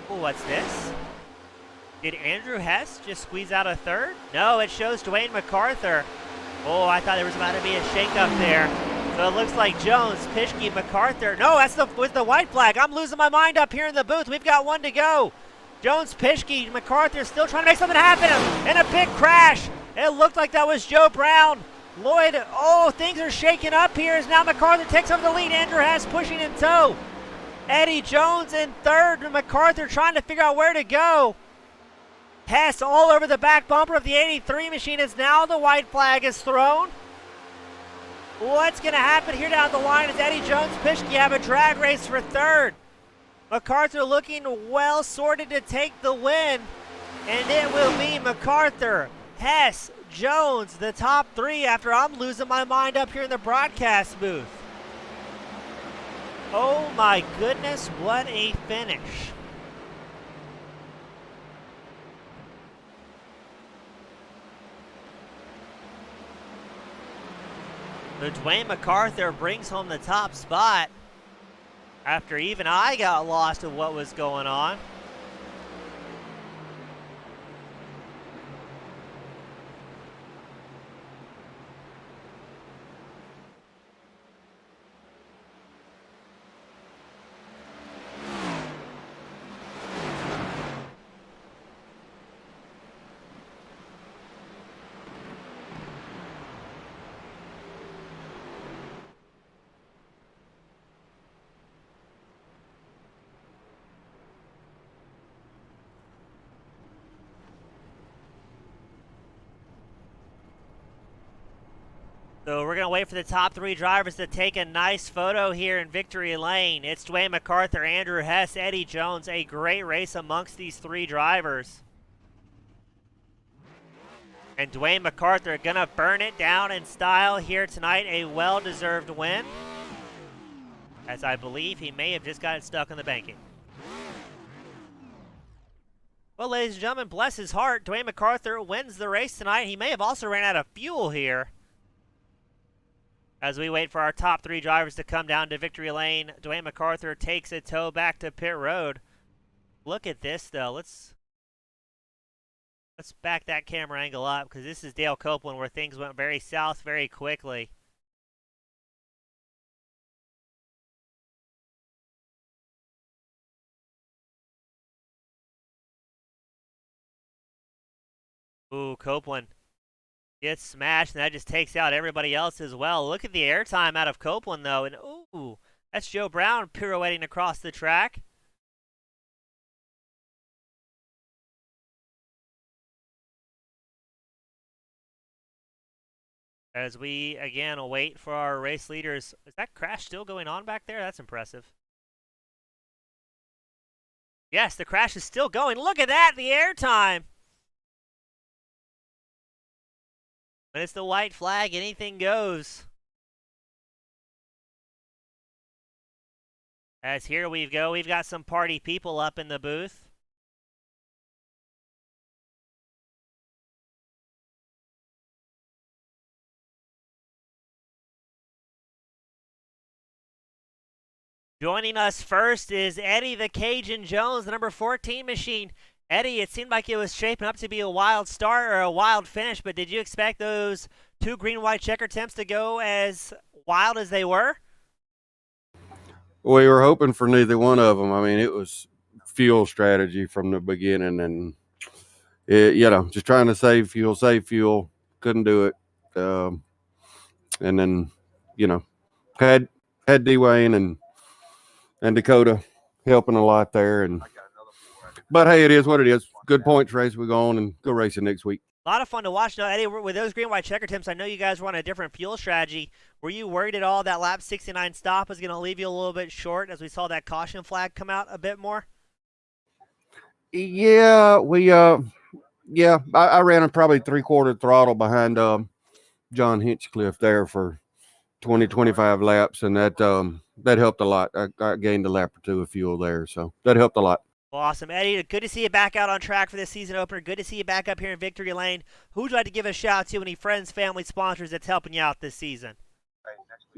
what's this? Did Andrew Hess just squeeze out a third? No, it shows Dwayne MacArthur. Oh, I thought there was about to be a shakeup there. So it looks like Jones, Pischke, MacArthur. No, that's with the white flag. I'm losing my mind up here in the booth. We've got one to go. Jones, Pischke, MacArthur still trying to make something happen, and a big crash. It looked like that was Joe Brown. Lloyd, oh, things are shaking up here as now MacArthur takes over the lead. Andrew Hess pushing in tow. Eddie Jones in third, and MacArthur trying to figure out where to go. Hess all over the back bumper of the 83 machine as now the white flag is thrown. What's going to happen here down the line as Eddie Jones, Pischke have a drag race for third. MacArthur looking well sorted to take the win, and it will be MacArthur, Hess, Jones, the top three after I'm losing my mind up here in the broadcast booth. Oh my goodness, what a finish. So Dwayne MacArthur brings home the top spot after even I got lost of what was going on. So we're going to wait for the top three drivers to take a nice photo here in Victory Lane. It's Dwayne MacArthur, Andrew Hess, Eddie Jones. A great race amongst these three drivers. And Dwayne MacArthur going to burn it down in style here tonight. A well-deserved win, as I believe he may have just got it stuck in the banking. Well, ladies and gentlemen, bless his heart, Dwayne MacArthur wins the race tonight. He may have also ran out of fuel here. As we wait for our top three drivers to come down to Victory Lane, Dwayne MacArthur takes a tow back to pit road. Look at this, though. Let's back that camera angle up, because this is Dale Copeland, where things went very south very quickly. Ooh, Copeland Gets smashed, and that just takes out everybody else as well. Look at the airtime out of Copeland, though, and ooh, that's Joe Brown pirouetting across the track. As we, again, wait for our race leaders. Is that crash still going on back there? That's impressive. Yes, the crash is still going. Look at that, the airtime. When it's the white flag, anything goes. As here we go, we've got some party people up in the booth. Joining us first is Eddie the Cajun Jones, the number 14 machine. Eddie, it seemed like it was shaping up to be a wild start or a wild finish, but did you expect those two green-white checker attempts to go as wild as they were? We were hoping for neither one of them. I mean, it was fuel strategy from the beginning, and just trying to save fuel. Couldn't do it, and then had Dwayne and Dakota helping a lot there, but hey, it is what it is. Good points race. We go on and go racing next week. A lot of fun to watch. Now, Eddie, with those green-white checker attempts, I know you guys were on a different fuel strategy. Were you worried at all that lap 69 stop was going to leave you a little bit short as we saw that caution flag come out a bit more? Yeah, I ran probably 3/4 throttle behind John Hinchcliffe there for 20-25 laps, and that helped a lot. I gained a lap or two of fuel there, so that helped a lot. Well, awesome, Eddie. Good to see you back out on track for this season opener. Good to see you back up here in Victory Lane. Who would you like to give a shout out to? Any friends, family, sponsors that's helping you out this season?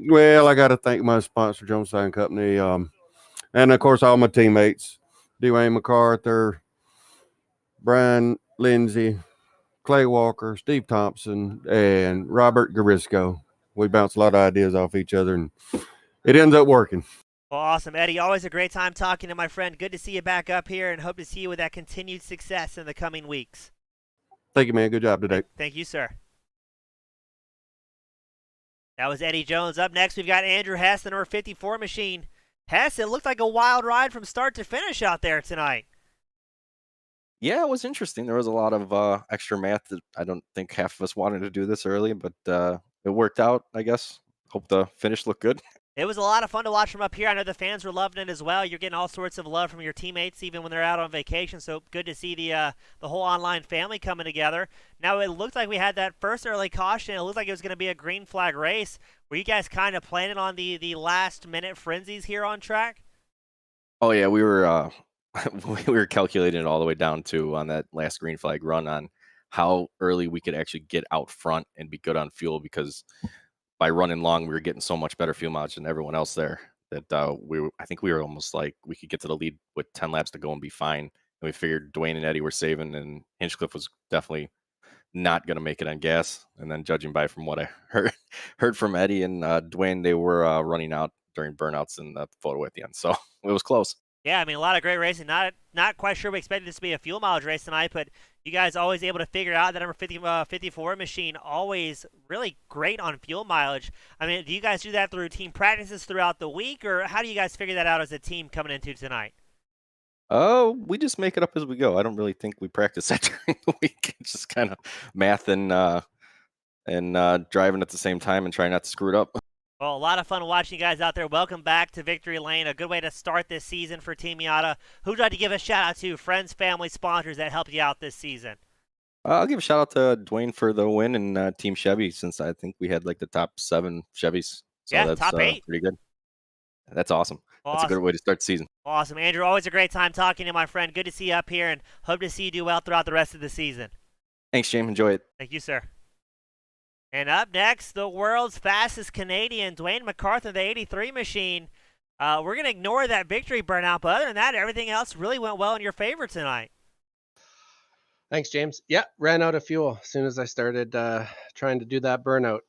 Well, I got to thank my sponsor, Jones Sign Company, and of course all my teammates: Dwayne MacArthur, Brian Lindsay, Clay Walker, Steve Thompson, and Robert Garisco. We bounce a lot of ideas off each other, and it ends up working. Well, awesome, Eddie. Always a great time talking to my friend. Good to see you back up here, and hope to see you with that continued success in the coming weeks. Thank you, man. Good job today. Thank you, sir. That was Eddie Jones. Up next, we've got Andrew Hess, the number 54 machine. Hess, it looked like a wild ride from start to finish out there tonight. Yeah, it was interesting. There was a lot of extra math that I don't think half of us wanted to do this early, but it worked out, I guess. Hope the finish looked good. It was a lot of fun to watch from up here. I know the fans were loving it as well. You're getting all sorts of love from your teammates, even when they're out on vacation. So good to see the whole online family coming together. Now, it looked like we had that first early caution. It looked like it was going to be a green flag race. Were you guys kind of planning on the last-minute frenzies here on track? Oh, yeah, we were we were calculating it all the way down to on that last green flag run on how early we could actually get out front and be good on fuel, because by running long, we were getting so much better fuel mileage than everyone else there that I think we were almost like we could get to the lead with 10 laps to go and be fine. And we figured Dwayne and Eddie were saving, and Hinchcliffe was definitely not going to make it on gas. And then judging by from what I heard from Eddie and Dwayne, they were running out during burnouts in the photo at the end. So it was close. Yeah, I mean, a lot of great racing. Not quite sure we expected this to be a fuel mileage race tonight, but you guys always able to figure out that number 54 machine, always really great on fuel mileage. I mean, do you guys do that through team practices throughout the week, or how do you guys figure that out as a team coming into tonight? Oh, we just make it up as we go. I don't really think we practice that during the week. It's just kind of math and driving at the same time and trying not to screw it up. Well, a lot of fun watching you guys out there. Welcome back to Victory Lane. A good way to start this season for Team Miata. Who'd like to give a shout out to? Friends, family, sponsors that helped you out this season. I'll give a shout out to Dwayne for the win and Team Chevy, since I think we had like the top 7 Chevys. So yeah, that's top 8. Pretty good. That's awesome. That's a good way to start the season. Awesome. Andrew, always a great time talking to my friend. Good to see you up here, and hope to see you do well throughout the rest of the season. Thanks, James. Enjoy it. Thank you, sir. And up next, the world's fastest Canadian, Dwayne MacArthur, the 83 machine. We're going to ignore that victory burnout, but other than that, everything else really went well in your favor tonight. Thanks, James. Yeah, ran out of fuel as soon as I started trying to do that burnout.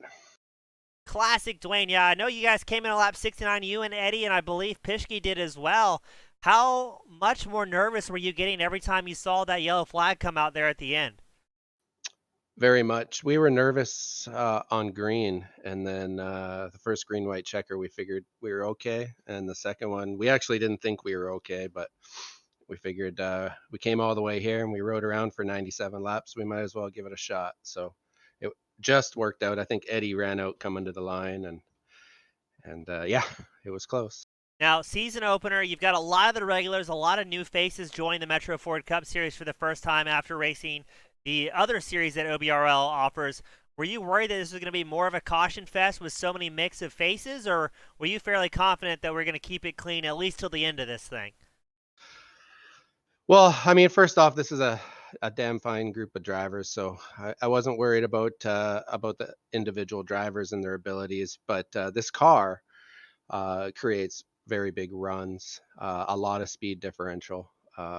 Classic Dwayne. Yeah, I know you guys came in on lap 69, you and Eddie, and I believe Pischke did as well. How much more nervous were you getting every time you saw that yellow flag come out there at the end? Very much. We were nervous on green, and then the first green white checker, we figured we were okay, and the second one, we actually didn't think we were okay, but we figured we came all the way here and we rode around for 97 laps. We might as well give it a shot. So it just worked out. I think Eddie ran out coming to the line, and yeah, it was close. Now, season opener, you've got a lot of the regulars, a lot of new faces joining the Metro Ford Cup Series for the first time after racing the other series that OBRL offers. Were you worried that this was going to be more of a caution fest with so many mix of faces, or were you fairly confident that we're going to keep it clean at least till the end of this thing? Well, I mean, first off, this is a damn fine group of drivers, so I wasn't worried about the individual drivers and their abilities, but this car creates very big runs, a lot of speed differential.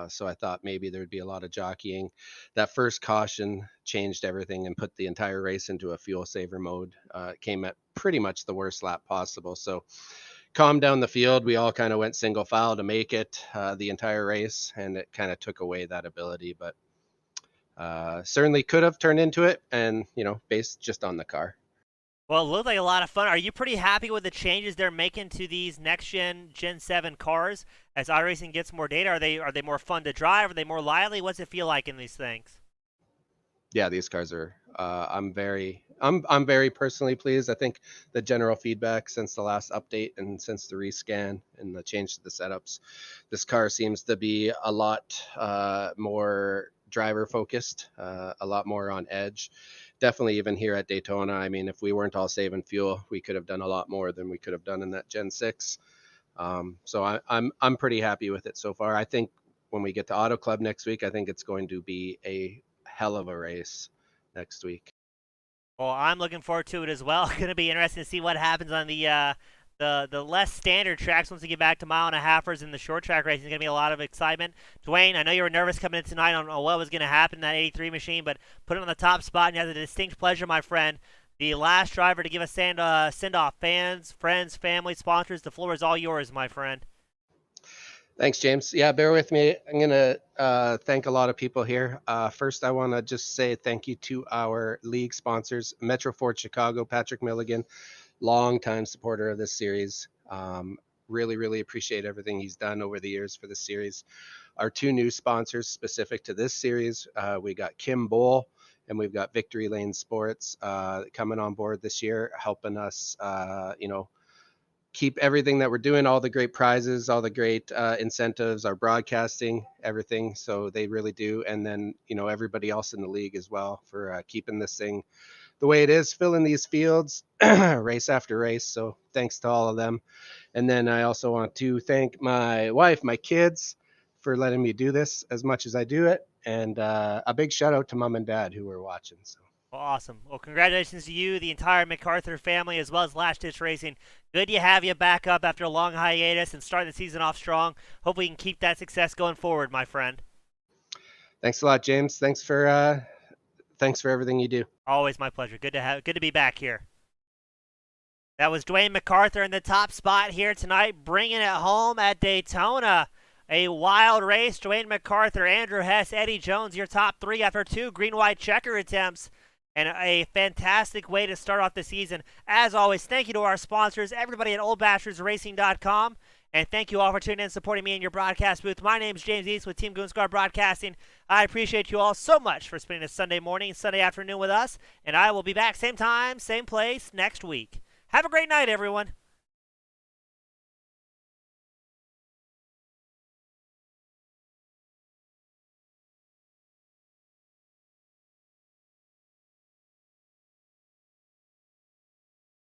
So I thought maybe there'd be a lot of jockeying. That first caution changed everything and put the entire race into a fuel saver mode. It came at pretty much the worst lap possible. So calmed down the field. We all kind of went single file to make it the entire race, and it kind of took away that ability. But certainly could have turned into it, and based just on the car. Well, it looked like a lot of fun. Are you pretty happy with the changes they're making to these next-gen Gen 7 cars as iRacing gets more data? Are they more fun to drive? Are they more lively? What's it feel like in these things? Yeah, these cars are. I'm very personally pleased. I think the general feedback since the last update and since the rescan and the change to the setups, this car seems to be a lot more driver focused, a lot more on edge. Definitely even here at Daytona. I mean, if we weren't all saving fuel, we could have done a lot more than we could have done in that Gen 6. So I'm pretty happy with it so far. I think when we get to Auto Club next week, I think it's going to be a hell of a race next week. Well, I'm looking forward to it as well. Going to be interesting to see what happens on the less standard tracks once we get back to mile and a halfers and the short track racing. Is going to be a lot of excitement. Dwayne, I know you were nervous coming in tonight. I don't know what was going to happen in that 83 machine, but put it on the top spot, and you had the distinct pleasure, my friend, the last driver to give a send-off. Fans, friends, family, sponsors, the floor is all yours, my friend. Thanks, James. Yeah, bear with me. I'm going to thank a lot of people here. First, I want to just say thank you to our league sponsors, Metro Ford Chicago, Patrick Milligan, longtime supporter of this series. Really, really appreciate everything he's done over the years for the series. Our two new sponsors specific to this series, we got Kim Bowl and we've got Victory Lane Sports coming on board this year, helping us, keep everything that we're doing, all the great prizes, all the great incentives, our broadcasting, everything. So they really do. And then, everybody else in the league as well for keeping this thing the way it is, filling these fields race after race. So thanks to all of them. And then I also want to thank my wife, my kids for letting me do this as much as I do it. And a big shout out to mom and dad who were watching. So. Well, awesome. Well, congratulations to you, the entire MacArthur family, as well as Last Ditch Racing. Good to have you back up after a long hiatus and start the season off strong. Hope we can keep that success going forward, my friend. Thanks a lot, James. Thanks for everything you do. Always my pleasure. Good to be back here. That was Dwayne MacArthur in the top spot here tonight, bringing it home at Daytona. A wild race. Dwayne MacArthur, Andrew Hess, Eddie Jones, your top three after two green-white checker attempts. And a fantastic way to start off the season. As always, thank you to our sponsors, everybody at oldbastardsracing.com. And thank you all for tuning in and supporting me in your broadcast booth. My name is James East with Team Goon Squad Broadcasting. I appreciate you all so much for spending a Sunday morning, Sunday afternoon with us. And I will be back same time, same place next week. Have a great night, everyone.